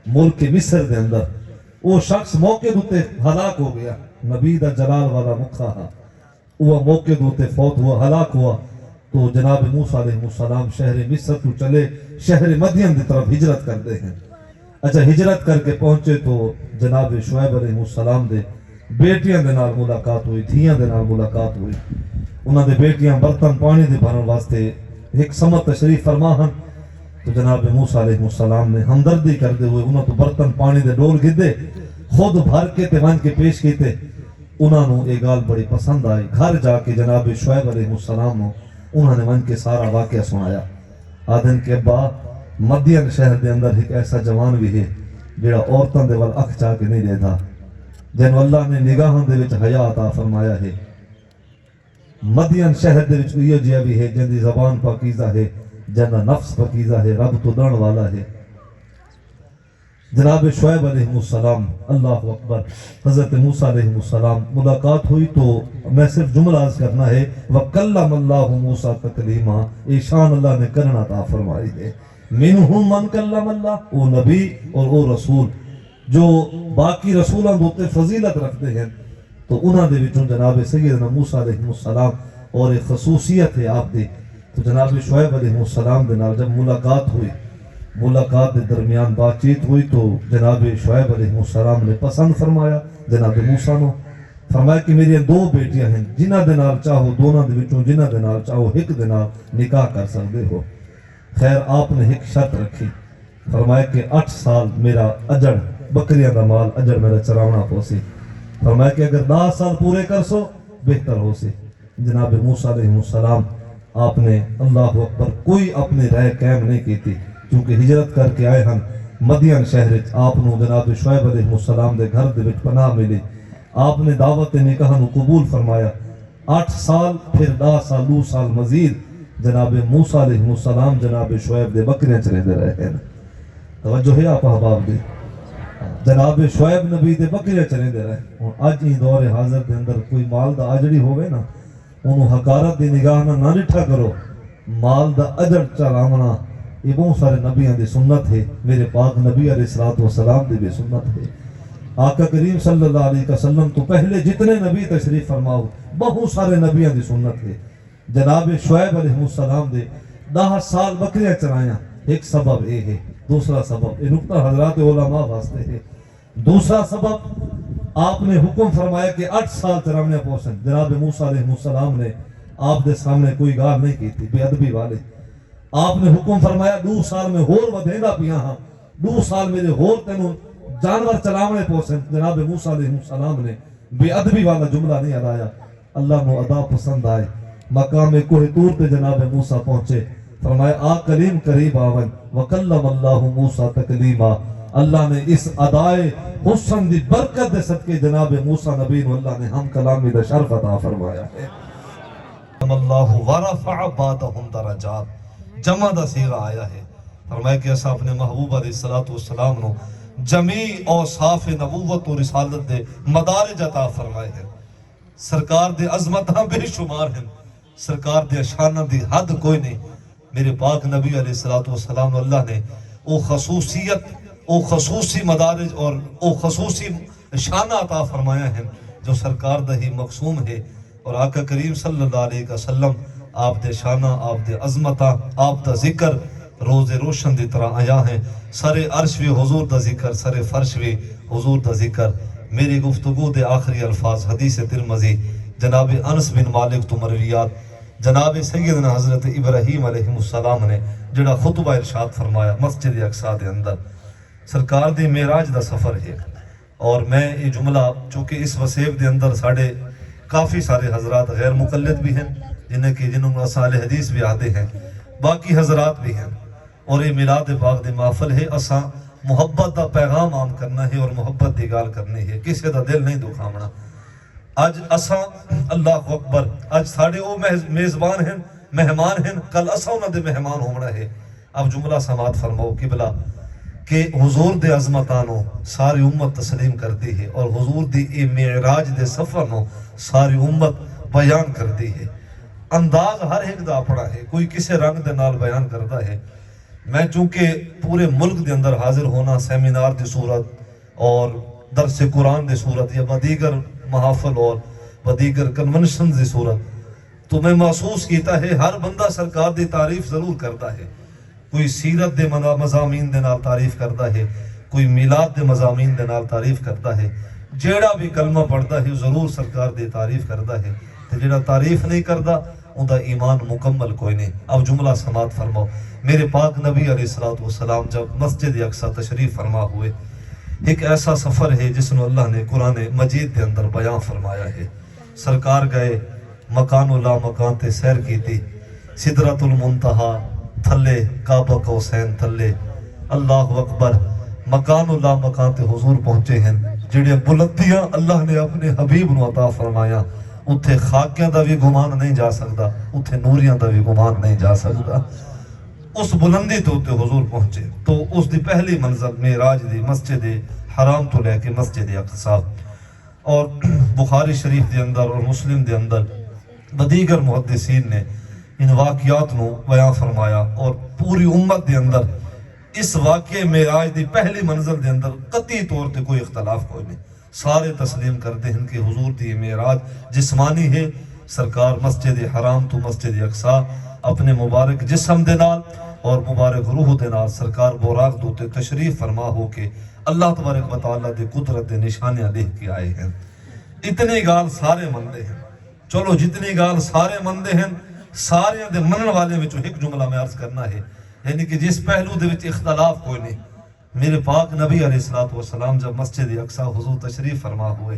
ملک مصر دے اندر، وہ شخص موقع دوتے ہلاک ہو گیا، نبی دا جلال والا مکھا وہ موقع دوتے فوت ہوا، ہلاک ہوا۔ تو جناب موسیٰ علیہ السلام شہر مصر تو چلے شہر مدین دی طرف ہجرت کرتے ہیں۔ اچھا ہجرت کر کے پہنچے تو جناب شعیب علیہ السلام دے بیٹیاں دے نال ملاقات ہوئی، دھیاں دے نال ملاقات ہوئی۔ انہاں دے بیٹیاں برتن پانی دے بھرن واسطے ایک سمت تشریف فرما ہن، تو جناب موسیٰ علیہ السلام نے ہمدردی کرتے ہوئے انہاں تو برتن پانی دے ڈول گھدے، خود بھر کے تے ون کے پیش کیتے۔ انہاں نو یہ گال بڑی پسند آئی، گھر جا کے جناب شعیب علیہ السلام نو انہاں نے ون کے سارا واقعہ سنایا۔ آدھن کے ابا مدین شہر دے اندر ایک ایسا جوان بھی ہے جڑا عورتاں دے ول اکھ چاہ کے نہیں دیتا، جن اللہ نے نگاہاں دے وچ حیا عطا فرمایا ہے۔ مدین شہر دے وچ یہ جیا بھی ہے جن دی زبان پاکیزہ ہے، جن دا نفس پاکیزہ ہے، رب تو ڈرن والا ہے۔ جناب شعیب علیہ السلام، اللہ اکبر، حضرت موسیٰ علیہ السلام ملاقات ہوئی تو میں صرف جملہ عرض کرنا ہے وَكَلَّمَ اللَّهُ مُوسَىٰ تَكْلِيمًا، ایشان اللہ نے کرنا عطا فرمائی ہے۔ مِنْهُمْ مَنْ كَلَّمَ اللَّهُ، وہ نبی اور وہ رسول جو باقی رسولان دوتے فضیلت رکھتے ہیں، تو انہاں دے وچوں جناب سیدنا موسیٰ علیہ السلام اور ایک خصوصیت ہے آپ دی۔ تو جناب شعیب علیہ السلام دے نال جب ملاقات ہوئی، ملاقات دے درمیان بات چیت ہوئی تو جناب شعیب علیہ السلام نے پسند فرمایا جناب موسیٰ نو، فرمایا کہ میری دو بیٹیاں ہیں، جنہ دے نال چاہو دونوں دے وچوں جنہ دے نال چاہو ایک دے نال نکاح کر سکتے ہو۔ خیر آپ نے ایک شرط رکھی، فرمایا کہ 8 سال میرا اجڑ بکریاں دا مال اجڑ میرا چراونا پوسی، فرمایا کہ اگر 10 سال پورے کر سو بہتر ہو سی۔ جناب موسیٰ علیہ السلام آپ نے اللہ اکبر کوئی اپنی رائے قائم نہیں کی تھی، کیونکہ ہجرت کر کے آئے ہن مدین شہر آپ نو جناب شعیب علیہ السلام دے گھر دے وچ پناہ ملی، آپ نے دعوت نکاح نو قبول فرمایا۔ 8 سال پھر 10 سال 2 سال مزید جناب موسیٰ علیہ السلام جناب شعیب دے بکریاں چلے دے رہے ہیں۔ توجہ ہے آپ احباب دی، جناب شعیب نبی دے بکریاں چلے دے رہے ہیں۔ اج ہی دور حاضر دے اندر کوئی مال دا اجڑی ہوئے نا، انہوں حقارت دی نگاہ نہ ڈٹھا کرو، مال دا اجڑ چلاونا یہ بہت سارے نبیاں دی سنت ہے، میرے پاک نبی علیہ السلام دی بھی سنت ہے۔ آقا کریم صلی اللہ علیہ وسلم تو پہلے جتنے نبی تشریف فرماؤ بہت سارے نبیاں دی سنت ہے۔ جناب شعیب علیہ السلام دے 10 سال بکریاں چرائیاں، ایک سبب یہ ہے۔ دوسرا سبب یہ نقطہ حضرات علماء واسطے ہے۔ دوسرا سبب آپ نے حکم فرمایا کہ 8 سال چراونے پوسن۔ جناب موسیٰ علیہ السلام نے آپ دے سامنے کوئی گال نہیں کی تھی، بے ادبی والے۔ آپ نے حکم فرمایا 2 سال میں ہور ودھیندا پیا ہاں، 2 سال میرے ہور تینوں جانور چلاونے پوسن۔ جناب موسیٰ علیہ السلام نے بے ادبی والا جملہ نہیں اڑایا، اللہ نو ادا پسند آئے۔ مقام کوہ طور تے جناب موسیٰ پہنچے، فرمایا آ کلیم قریب آون وکلم اللہ موسیٰ تکلیما۔ اللہ نے اس ادائے حسن دی برکت دے صدقے جناب موسیٰ نبی نو اللہ نے ہم کلامی دا شرف عطا فرمایا ہے۔ اللہ ورفع بعدہم درجات، جمع دا صیغہ آیا ہے۔ فرمایا کہ ایسا اپنے محبوب علیہ السلام نو جمیع اوصاف نبوت و رسالت دے مدارج عطا فرمائے ہیں۔ سرکار دے عظمتاں بے شمار ہیں، سرکار دے شانہ دی حد کوئی نہیں۔ میرے پاک نبی علیہ السلام اللہ نے او خصوصیت، او خصوصی مدارج اور او خصوصی شانہ عطا فرمایا ہے جو سرکار دا ہی مقصوم ہے۔ اور آقا کریم صلی اللہ علیہ وسلم آپ دے شانہ، آپ دے عظمتاں، آپ دا ذکر روز روشن دی طرح آیا ہیں۔ سر عرش بھی حضور دا ذکر، سر فرش بھی حضور دا ذکر۔ میری گفتگو دے آخری الفاظ حدیث ترمذی جناب انس بن مالک تو مرویات جناب سیدنا حضرت ابراہیم علیہ السلام نے جڑا خطبہ ارشاد فرمایا مسجد اقصی دے اندر، سرکار دی معراج دا سفر ہے۔ اور میں یہ جملہ چونکہ اس وسیب دے اندر ساڑھے کافی سارے حضرات غیر مقلد بھی ہیں جنہوں نے اصحاب حدیث بھی آتے ہیں، باقی حضرات بھی ہیں، اور یہ میلاد پاک دی محفل ہے۔ اساں محبت دا پیغام عام کرنا ہے اور محبت دی گال کرنی ہے، کسی دا دل نہیں دکھاونا۔ اج اساں اللہ اکبر اج ساڑھے او میزبان ہیں، مہمان ہیں، کل اساں انہاں دے مہمان ہونا ہے۔ اب جملہ سماعت فرماؤ قبلہ کہ حضور دے عظمتانوں ساری امت تسلیم کرتی ہے، اور حضور دی اے معراج دے سفر نو ساری امت بیان کرتی ہے۔ انداز ہر ایک دا اپنا ہے، کوئی کسے رنگ دے نال بیان کرتا ہے۔ میں چونکہ پورے ملک دے اندر حاضر ہونا سیمینار دی صورت اور درس قرآن دی صورت یا بدیگر محافل اور بدیگر کنونشن دی صورت، تو میں محسوس کیتا ہے ہر بندہ سرکار دی تعریف ضرور کرتا ہے۔ کوئی سیرت دے مضامین دے نال تعریف کرتا ہے، کوئی میلاد دے مضامین دے نال تعریف کرتا ہے، جیڑا بھی کلمہ پڑھتا ہے ضرور سرکار دی تعریف کرتا ہے، تے جیڑا تعریف نہیں کرتا ان دا ایمان مکمل کوئی نہیں۔ اب جملہ سماعت فرماؤ، میرے پاک نبی علیہ السلام جب مسجد اقصی تشریف فرما ہوئے، ایک ایسا سفر ہے جس نے اللہ نے قرآن مجید دے اندر بیان فرمایا ہے۔ سرکار گئے مکان و لا مکان تے سیر کی تھی، سدرۃ المنتہا تھلے، کعبہ قوسین تھلے، اللہ اکبر، مکان و لا مکان تے حضور پہنچے ہیں، جڑے بلندیاں اللہ نے اپنے حبیب نو عطا فرمایا، اتھے خاکیاں دا بھی گمان نہیں جا سکتا، اتھے نوریاں دا بھی گمان نہیں جا سکتا۔ اس بلندی تو تے حضور پہنچے تو اس دی پہلی منزل معراج دی مسجد حرام تو لے کے مسجد اقصی، اور بخاری شریف دے اندر اور مسلم دے اندر دیگر محدثین نے ان واقعات نو بیان فرمایا، اور پوری امت دے اندر اس واقعے معراج دی پہلی منزل دے اندر قطعی طور تے کوئی اختلاف کوئی نہیں، سارے تسلیم کرتے ہیں کہ حضور دی معراج جسمانی ہے، سرکار مسجد حرام تو مسجد اقصی اپنے مبارک جسم دے نال اور مبارک روح دے نال سرکار براق دوتے تشریف فرما ہو کے اللہ تبارک و تعالیٰ دے قدرت دے نشانیاں لے کے آئے ہیں۔ اتنی گال سارے مندے ہیں، چلو جتنی گال سارے مندے ہیں، سارے دے منن والے میں جو ایک جملہ میں عرض کرنا ہے، یعنی کہ جس پہلو دے وچ اختلاف کوئی نہیں۔ میرے پاک نبی علیہ السلام جب مسجد اقصی حضور تشریف فرما ہوئے،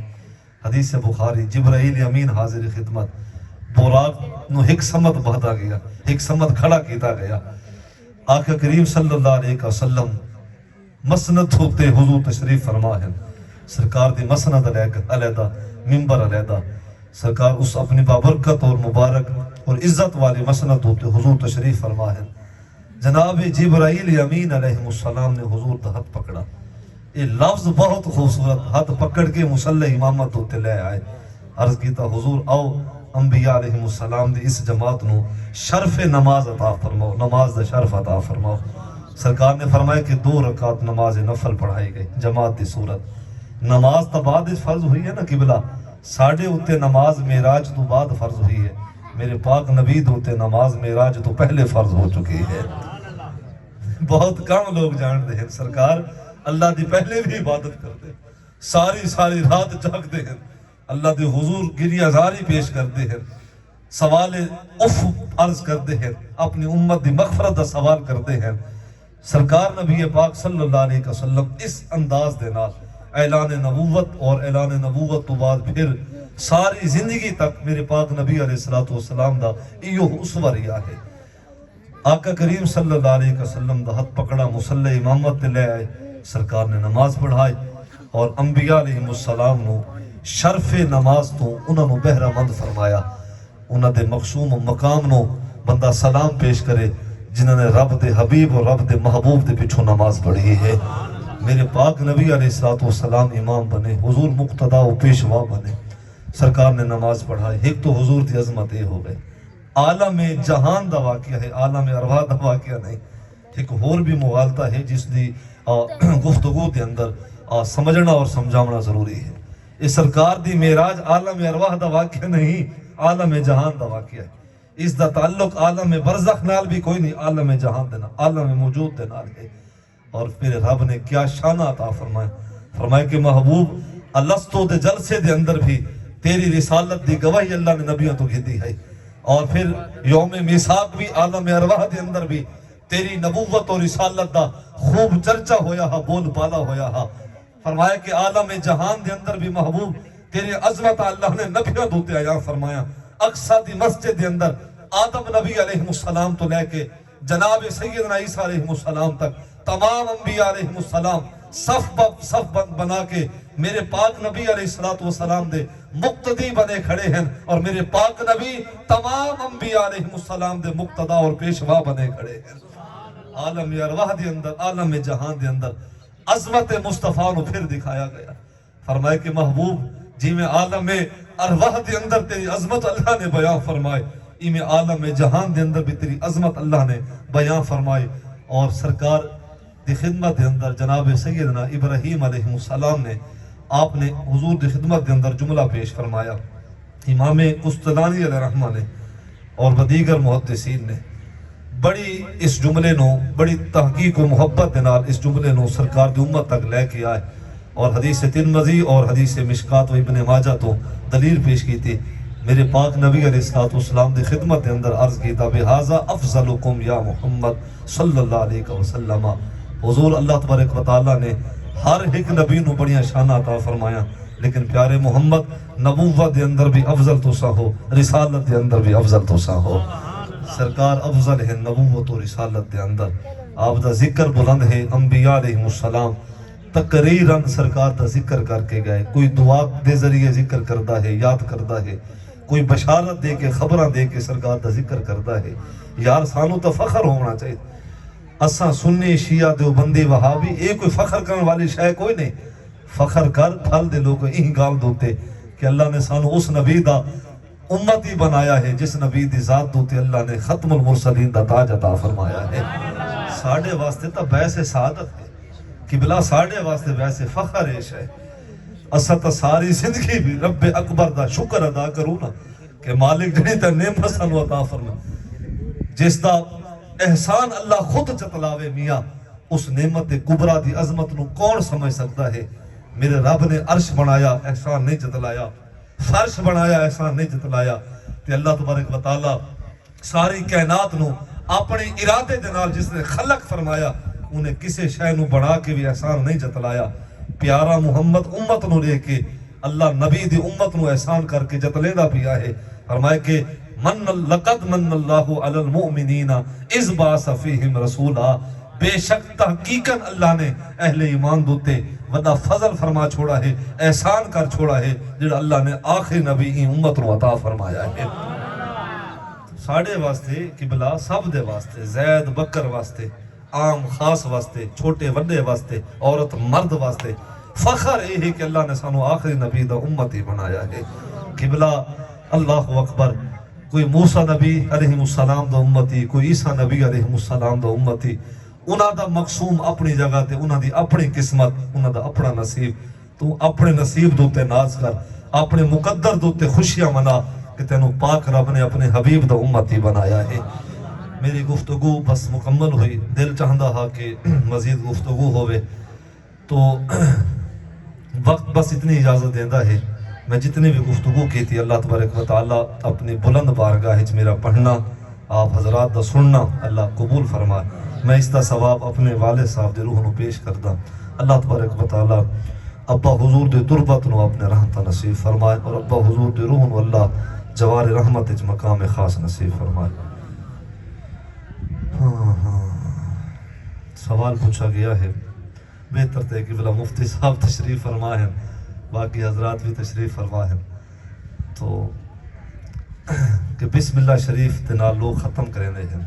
حدیث بخاری، جبرائیل امین حاضر خدمت، براق نو ایک سمت بہتا گیا، ایک سمت کھڑا کیتا گیا، آقا کریم صلی اللہ علیہ وسلم مسند ہوتے حضور تشریف فرما ہے، سرکار دی مسند علیحدہ، ممبر علیحدہ، سرکار اس اپنی بابرکت اور مبارک اور عزت والی مسند ہوتے حضور تشریف فرما ہے۔ جناب جبرائیل امین علیہ السلام نے حضور دا ہاتھ پکڑا، یہ لفظ بہت خوبصورت، ہاتھ پکڑ کے مصلی امامت ہوتے لے آئے، عرض کیتا حضور آؤ انبیاء علیہ السلام دی اس جماعت نو شرف نماز عطا فرماؤ، نماز دا شرف عطا فرماؤ۔ سرکار نے فرمایا کہ 2 رکعت نماز نفل پڑھائی گئی جماعت دی صورت، نماز تا بعد فرض ہوئی ہے نا قبلہ، ساڑھے اتے نماز معراج تو بعد فرض ہوئی ہے، میرے پاک نبی دوتے نماز معراج تو پہلے فرض ہو چکی ہے۔ بہت کم لوگ جانتے ہیں سرکار اللہ دی پہلے بھی عبادت کرتے، ساری رات جاگتے ہیں، اللہ دے حضور گریہ زاری پیش کرتے ہیں، سوال اف عرض کرتے ہیں، اپنی امت دی مغفرت دا سوال کرتے ہیں۔ سرکار نبی پاک صلی اللہ علیہ وسلم اس انداز دے نال اعلان نبوت اور اعلان نبوت تو بعد پھر ساری زندگی تک میرے پاک نبی علیہ السلام دا ایو اسوہ رہا ہے۔ آقا کریم صلی اللہ علیہ وسلم دا ہاتھ پکڑا، مصلی امامت لے آئے، سرکار نے نماز پڑھائی، اور انبیاء علیہ السلام نو شرف نماز تو انہوں نے بہرہ مند فرمایا، انہوں دے مقصوم مقام نو بندہ سلام پیش کرے جنہوں نے رب دے حبیب اور رب دے محبوب دے پچھو نماز پڑھی ہے۔ میرے پاک نبی علیہ السلام امام بنے، حضور مقتدا و پیشوا بنے، سرکار نے نماز پڑھائی۔ ایک تو حضور دی عظمت یہ ہو گئے، عالم جہان دا واقعہ ہے، عالم ارواح دا واقعہ نہیں۔ ایک اور بھی مغالطہ ہے جس دی گفتگو دے اندر سمجھنا اور سمجھاونا ضروری ہے۔ اس سرکار دی معراج عالم ارواح دا واقعہ نہیں، عالم جہان دا واقعہ ہے۔ اس دا تعلق عالم برزخ نال بھی کوئی نہیں، عالم جہان دے نال، عالم موجود دے نال ہے۔ اور پھر رب نے کیا شانہ عطا فرمایا، فرمایا کہ محبوب الستو دے جلسے دے اندر بھی تیری رسالت دی گواہی اللہ نے نبیوں تو کی ہے، اور پھر یوم میثاق بھی عالم ارواح دے اندر بھی تیری نبوت اور رسالت دا خوب چرچا ہویا ہا، بول بالا ہویا ہا۔ فرمایا کہ عالم جہان دے اندر بھی محبوب تیری عظمت اللہ نے نبیوں دوتے آیا، فرمایا اقصی دی مسجد دے اندر آدم نبی علیہ السلام تو لے کے جناب سیدنا عیسیٰ علیہ السلام تک تمام انبیاء علیہ السلام صف بنا کے میرے پاک نبی علیہ السلام دے مقتدی بنے کھڑے ہیں، اور میرے پاک نبی تمام انبیاء علیہ السلام دے مقتدا اور پیشوا بنے کھڑے ہیں۔ عالم ارواح دے اندر، عالم جہان دے اندر عظمت مصطفیٰ نو پھر دکھایا گیا۔ فرمایا کہ محبوب جی میں عالم ارواح دے اندر تیری عظمت اللہ نے بیان فرمائے، ایمیں عالم جہان دے اندر بھی تیری عظمت اللہ نے بیان فرمائی. اور سرکار دی خدمت دے اندر جناب سیدنا ابراہیم علیہ السلام نے آپ نے حضور دی خدمت دے اندر جملہ پیش فرمایا. امام قسطلانی علیہ رحمہ نے اور دیگر محدثین نے بڑی اس جملے نو بڑی تحقیق و محبت دے نال اس جملے نو سرکار دی امت تک لے کے آئے اور حدیث ترمذی اور حدیث مشکات و ابن ماجہ تو دلیل پیش کی تھی. میرے پاک نبی علیہ السلام دی خدمت دے اندر عرض کیتا بہذا افضلکم یا محمد صلی اللہ علیہ وسلم. حضور اللہ تبارک و تعالیٰ نے ہر ایک نبی نو بڑیاں شانہ عطا فرمایا لیکن پیارے محمد نبوت دے اندر بھی افضل توسا ہو, رسالت دے اندر بھی افضل توسا ہو. سرکار افضل ہے نبوت و رسالت دے اندر. آپ دا ذکر بلند ہے. انبیاء علیہ السلام تقریراً سرکار دا ذکر کر کے گئے. کوئی دعا دے ذریعے ذکر کردہ ہے, یاد کردہ ہے, کوئی بشارت دے کے خبرہ دے کے سرکار دا ذکر کردہ ہے. یار سانو تو فخر ہونا چاہیے. اساں سنی شیعہ دیوبندی وہابی ایک کوئی فخر کرنے والی شے کوئی نہیں. فخر کر پھل دے لوگ یہی گال دوتے کہ اللہ نے سانو اس نبی دا امتی بنایا ہے جس نبی دی ذات دوتے اللہ نے ختم المرسلین دا تاج عطا فرمایا ہے. ساڑھے واسطے تا بیس سعادت ہے قبلہ, ساڑھے واسطے بیس فخر ہے شے. اسا تا ساری زندگی بھی رب اکبر دا شکر ادا کروں نا کہ مالک جنہی تا نعمت سانو عطا فرمائے. جس دا احسان اللہ خود چتلاوے میاں اس نعمت کبرا دی عظمت نو کون سمجھ سکتا ہے. میرے رب نے عرش بنایا احسان نہیں جتلایا, فرش بنایا احسان نہیں جتلایا. تے اللہ تبارک و تعالی ساری کائنات نو اپنے ارادے دے نال جس نے خلق فرمایا انہیں کسے شے نو بنا کے بھی احسان نہیں جتلایا. پیارا محمد امت نو لے کے اللہ نبی دی امت نو احسان کر کے جتلے دا پیا ہے. فرمائے کہ لقد من اللہ علی المؤمنین اذ بعث فیہم رسولا. بے شک تحقیقاً اللہ نے اہل ایمان دوتے ودا فضل فرما چھوڑا ہے, احسان کر چھوڑا ہے جڑا اللہ نے آخری نبی ہی امت نو عطا فرمایا ہے. ساڑھے واسطے قبلہ سب دے واسطے, زید بکر واسطے, عام خاص واسطے, چھوٹے وڈے واسطے, عورت مرد واسطے فخر یہ ہے کہ اللہ نے سانو آخری نبی دا امتی بنایا ہے. قبلہ اللہ اکبر. کوئی موسیٰ نبی علیہ السلام دا امتی, کوئی عیسیٰ نبی علیہ السلام دا امتی. انہاں دا مقصوم اپنی جگہ تے, انہاں دی اپنی قسمت, انہاں دا اپنا نصیب. تو اپنے نصیب دوتے ناز کر, اپنے مقدر دوتے خوشیاں منا کہ تینوں پاک رب نے اپنے حبیب دا امتی بنایا ہے. میری گفتگو بس مکمل ہوئی. دل چاہندہ ہا کہ مزید گفتگو ہوئے تو وقت بس اتنی اجازت دیندہ ہے. میں جتنی بھی گفتگو کی تھی اللہ تبارک و تعالیٰ اپنی بلند بارگاہ وچ میرا پڑھنا, آپ حضرات دا سننا اللہ قبول فرمائے. میں اس دا ثواب اپنے والد صاحب دے روح نو پیش کردہ. اللہ تبارک و تعالیٰ ابا حضور دے تربت نو اپنے رحمت نصیب فرمائے اور ابا حضور دے روح نو اللہ جوار رحمت وچ مقام خاص نصیب فرمائے. سوال پوچھا گیا ہے, بہتر تے کہ بلا مفتی صاحب تشریف فرما ہیں, باقی حضرات بھی تشریف فرما ہیں, تو کہ بسم اللہ شریف دے نال لوگ ختم کرنے ہیں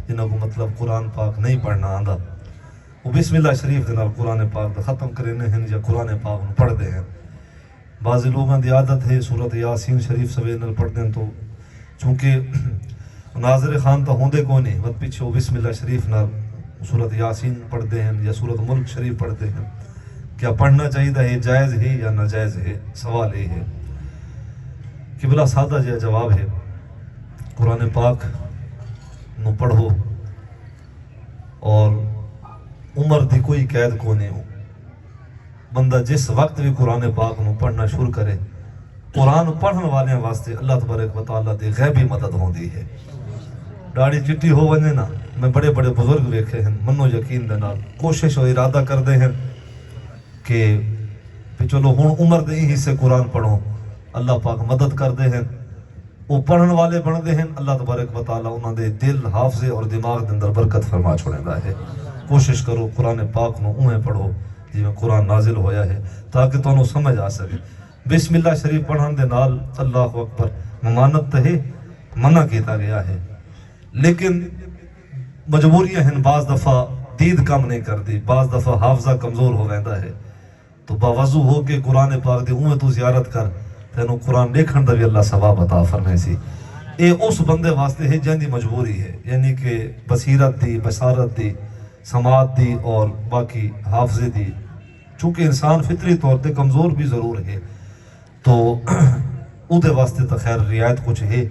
جنہوں کو مطلب قرآن پاک نہیں پڑھنا آندا, وہ بسم اللہ شریف دے نال قرآن پاک دا ختم کرنے ہیں یا قرآن پاک نو پڑھ دے ہیں. بعض لوگوں دی عادت ہے سورۃ یاسین شریف سوے نال پڑھ دیں, تو چونکہ ناظر خان تو ہوندے کو نہیں وقت پیچھے وہ بسم اللہ شریف نال سورۃ یاسین پڑھتے ہیں یا سورۃ ملک شریف پڑھتے ہیں. کیا پڑھنا چاہیے ہے, جائز ہے یا ناجائز ہے؟ سوال یہ ہے کہ بلا سادہ جا جواب ہے, قرآن پاک نو پڑھو اور عمر دی کوئی قید کو نہیں ہو. بندہ جس وقت بھی قرآن پاک نو پڑھنا شروع کرے, قرآن پڑھن والے واسطے اللہ تبارک و تعالیٰ دی غیبی مدد ہوندی ہے. داڑھی چٹی ہو ونے نا, میں بڑے بڑے بزرگ ویکھے ہیں منو یقین دے نال کوشش و ارادہ کر دے ہیں کہ چلو ہن عمر دے ہی سے قرآن پڑھو, اللہ پاک مدد کر دے ہیں. وہ پڑھن والے بن دے ہیں, اللہ تبارک و تعالیٰ انہاں دے دل, حافظے اور دماغ دے اندر برکت فرما چھوڑیندا ہے. کوشش کرو قرآن پاک نو اویں پڑھو جی میں قرآن نازل ہویا ہے تاکہ تانوں سمجھ آ سکے. بسم اللہ شریف پڑھن دے نال اللہ اکبر ممانت تے منع کیتا گیا ہے, لیکن مجبوریاں ہیں. بعض دفعہ دید کم نہیں کردی, بعض دفعہ حافظہ کمزور ہو ویندا ہے, تو باوضو ہو کے قرآن پاک دی اویں تو زیارت کر, تینوں قرآن دیکھن دا بھی اللہ ثواب عطا فرمائے سی. یہ اس بندے واسطے ہے جن دی مجبوری ہے، یعنی کہ بصیرت دی، بصارت دی، سماعت دی اور باقی حافظے دی، چونکہ انسان فطری طور پہ کمزور بھی ضرور ہے تو او دے واسطے تو خیر رعایت کچھ ہے،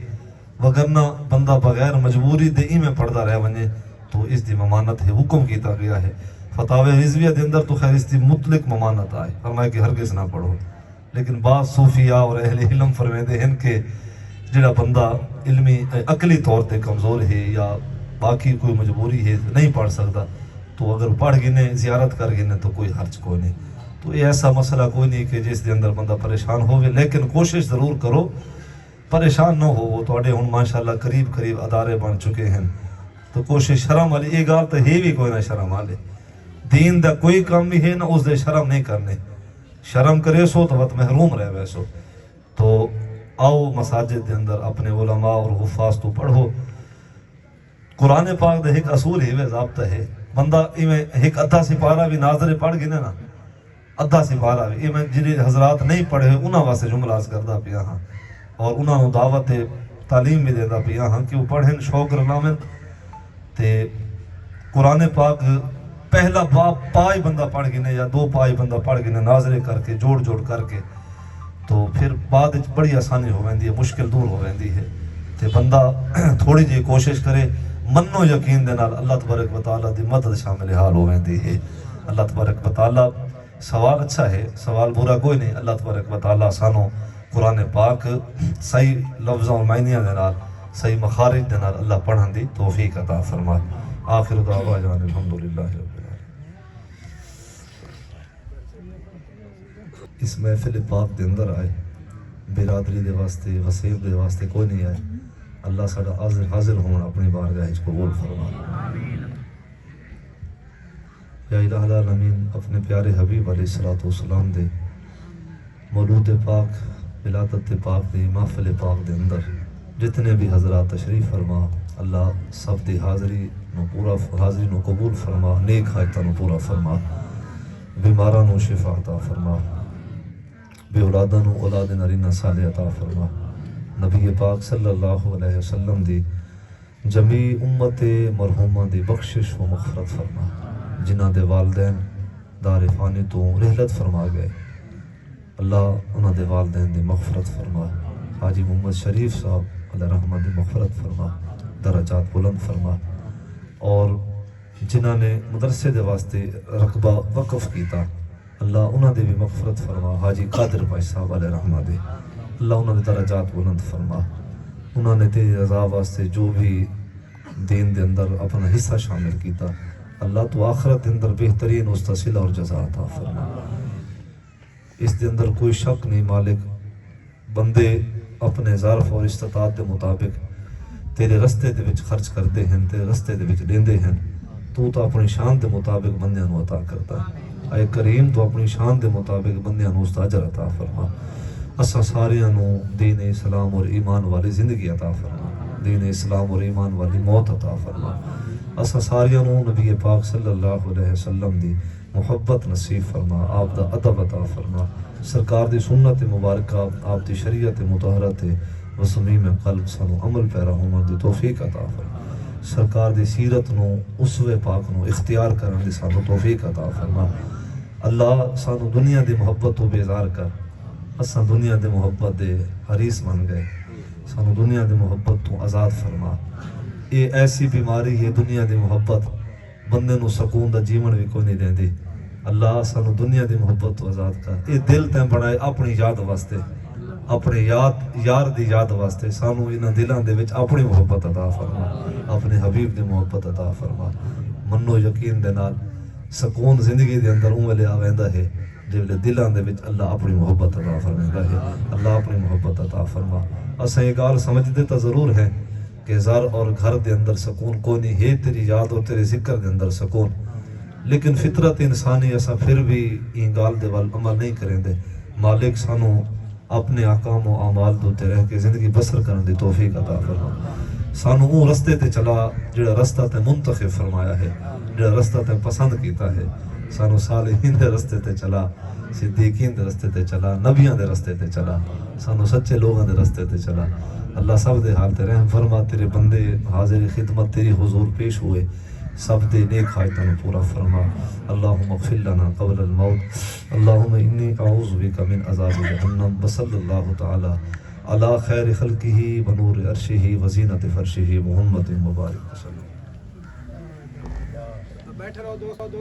وگرنہ بندہ بغیر مجبوری دے ہی میں پڑھتا رہ ونجے تو اس دی ممانت ہے، حکم کیتا گیا ہے فتاوی رضویہ دے اندر تو خیر اس دی مطلق ممانت آئے، فرمائے کہ ہرگز نہ پڑھو، لیکن بعض صوفیاء اور اہل علم فرمیندے ہیں کہ جڑا بندہ علمی عقلی طور تے کمزور ہے یا باقی کوئی مجبوری ہے نہیں پڑھ سکتا تو اگر پڑھ گنے زیارت کر گنے تو کوئی حرج کوئی نہیں، تو یہ ایسا مسئلہ کوئی نہیں کہ جس دے اندر بندہ پریشان ہوئے، لیکن کوشش ضرور کرو پریشان نہ ہو، وہ توڑے ہن ماشاءاللہ قریب قریب ادارے بن چکے ہیں تو کوشش شرم والی یہ گال تو ہے بھی کوئی نہ شرم والے دین دا کوئی کام بھی ہے نہ اس دے شرم نہیں کرنے، شرم کرے سو تو وقت محروم رہ ویسو، تو آؤ مساجد دے اندر اپنے علماء اور حفاظ تو پڑھو، قرآن پاک دے ایک اصول ہی ضابطہ ہے، بندہ ایویں ایک ادھا سپارہ بھی ناظر پڑھ گنے نا، ادھا سپارہ بھی ایویں جنہیں حضرات نہیں پڑھے انہاں واسطے جملہ عرض کردہ پیا ہاں اور انہاں نو دعوت تعلیم بھی دیتا پیا ہاں کہ وہ پڑھیں شوق رلاویں تے قرآن پاک پہلا باب پائی بندہ پڑھ گنے یا دو پائی بندہ پڑھ گنے ناظرے کر کے جوڑ جوڑ کر کے تو پھر بعد بڑی آسانی ہو ویندی ہے، مشکل دور ہو ویندی ہے تے بندہ تھوڑی جی کوشش کرے منو یقین دے نال اللہ تبارک و تعالیٰ دی مدد شامل حال ہو ویندی ہے۔ اللہ تبارک و تعالیٰ سوال اچھا ہے، سوال برا کوئی نہیں، اللہ تبارک و تعالیٰ سانو قرآن پاک صحیح لفظوں اور معنیاں دے نال صحیح مخارج دے نال اللہ پڑھن دی توفیق عطا فرمائے۔ آخر دعوانا الحمدللہ رب العالمین۔ اس محفل پاک دے اندر آئے برادری دے واسطے وسیع دے واسطے کوئی نہیں آئے، اللہ ساڈا حاضر ہونا اپنی بارگاہ وچ قبول فرما۔ یا الہ العالمین اپنے پیارے حبیب علیہ الصلوۃ والسلام دے مولود پاک ولادت پاک دی محفل پاک دے اندر جتنے بھی حضرات تشریف فرما، اللہ سب دی حاضری نو قبول فرما، نیک حاجتاں نو پورا فرما، بیماراں نو شفا عطا فرما، بے اولاداں نو اولاد نرینہ صالح عطا فرما، نبی پاک صلی اللہ علیہ وسلم دی جمیع امت مرحومہ دی بخشش و مغفرت فرما، جنہاں دے والدین دار فانی تو رحلت فرما گئے اللہ انہاں دے والدین دی مغفرت فرما، حاجی محمد شریف صاحب علیہ رحمہ دی مغفرت فرما، درجات بلند فرما، اور جنہاں نے مدرسے دے واسطے رقبہ وقف کیتا اللہ انہاں دے بھی مغفرت فرما، حاجی قادر بھائی صاحب علیہ رحمہ دے اللہ انہاں دے درجات بلند فرما، انہاں نے تیری رضا واسطے جو بھی دین دے اندر اپنا حصہ شامل کیتا اللہ تو آخرت دے اندر بہترین اس دا صلہ اور جزا عطا فرما۔ اس دے اندر کوئی شک نہیں مالک، بندے اپنے ظرف اور استطاعت دے مطابق تیرے رستے دے وچ خرچ کرتے ہیں، تیرے رستے دے وچ لیندے ہیں، تو اپنی شان دے مطابق بندیاں نو عطا کرتا ہے، اے کریم تو اپنی شان دے مطابق بندیاں نو اس دا اجر عطا فرما، اسا ساریاں نو دین اسلام اور ایمان والی زندگی عطا فرما، دین اسلام اور ایمان والی موت عطا فرما، اسا ساریاں نو نبی پاک صلی اللہ علیہ وسلم دی محبت نصیب فرما، آپ دا ادب عطا فرما، سرکار دی سنت مبارکہ آپ دی شریعت مطہرت و صمیم قلب سانو عمل پیرا ہونا دی توفیق عطا فرما، سرکار دی سیرت نو اسوے پاک نو اختیار کرن دی سانو توفیق عطا فرما، اللہ سانو دنیا دی محبت تو بیزار کر، اساں دنیا دے محبت دے حریص بن گئے، سانو دنیا دے محبت تو آزاد فرما، یہ ایسی بیماری ہے دنیا دی محبت بندے نو سکون دا جیون بھی کوئی نہیں دیندی، اللہ سانو دنیا دی محبت تو آزاد کر، یہ دل تیں بنائے اپنی یاد واسطے، اپنے یار دی یاد واسطے، سانو انہاں دلاں دے وچ اپنی محبت عطا فرما، اپنے حبیب دی محبت عطا فرما، منو یقین دے نال سکون زندگی دے اندر ویلے آویندا ہے جب دلاں دے وچ اللہ اپنی محبت عطا فرمائے ہے، اللہ اپنی محبت عطا فرما۔ اساں یہ گال سمجھتے تو ضرور ہیں کہ زر اور گھر دے اندر سکون کوئی نہیں ہے، تیری یاد اور تیرے ذکر دے اندر سکون، لیکن فطرت انسانی ایسا پھر بھی این گال دے وال عمل نہیں کریں دے، مالک سانو اپنے احکام و اعمال دوتے رہ کے زندگی بسر کرن دی توفیق عطا فرما، سانو وہ رستے تے چلا جڑا رستہ تے منتخب فرمایا ہے، جڑا رستہ تے پسند کیتا ہے، سانو صالحین دے رستے تے چلا صدیقین دے رستے تے چلا، نبیاں دے رستے تے چلا، سانو سچے لوگاں دے رستے تے چلا۔ اللہ سب دے حال تے رحم فرما، تیرے بندے حاضر خدمت تیری حضور پیش ہوئے، سب دے نیک حاجتاں نو پورا فرما۔ اللہم اغفر لنا قبل الموت، اللہم انی اعوذ بک من عذاب جہنم، وصلی اللہ تعالی علی خیر خلقہ ونور عرشہ وزینت فرشہ محمد مبارک وسلم۔ بیٹھے رہو دوستو۔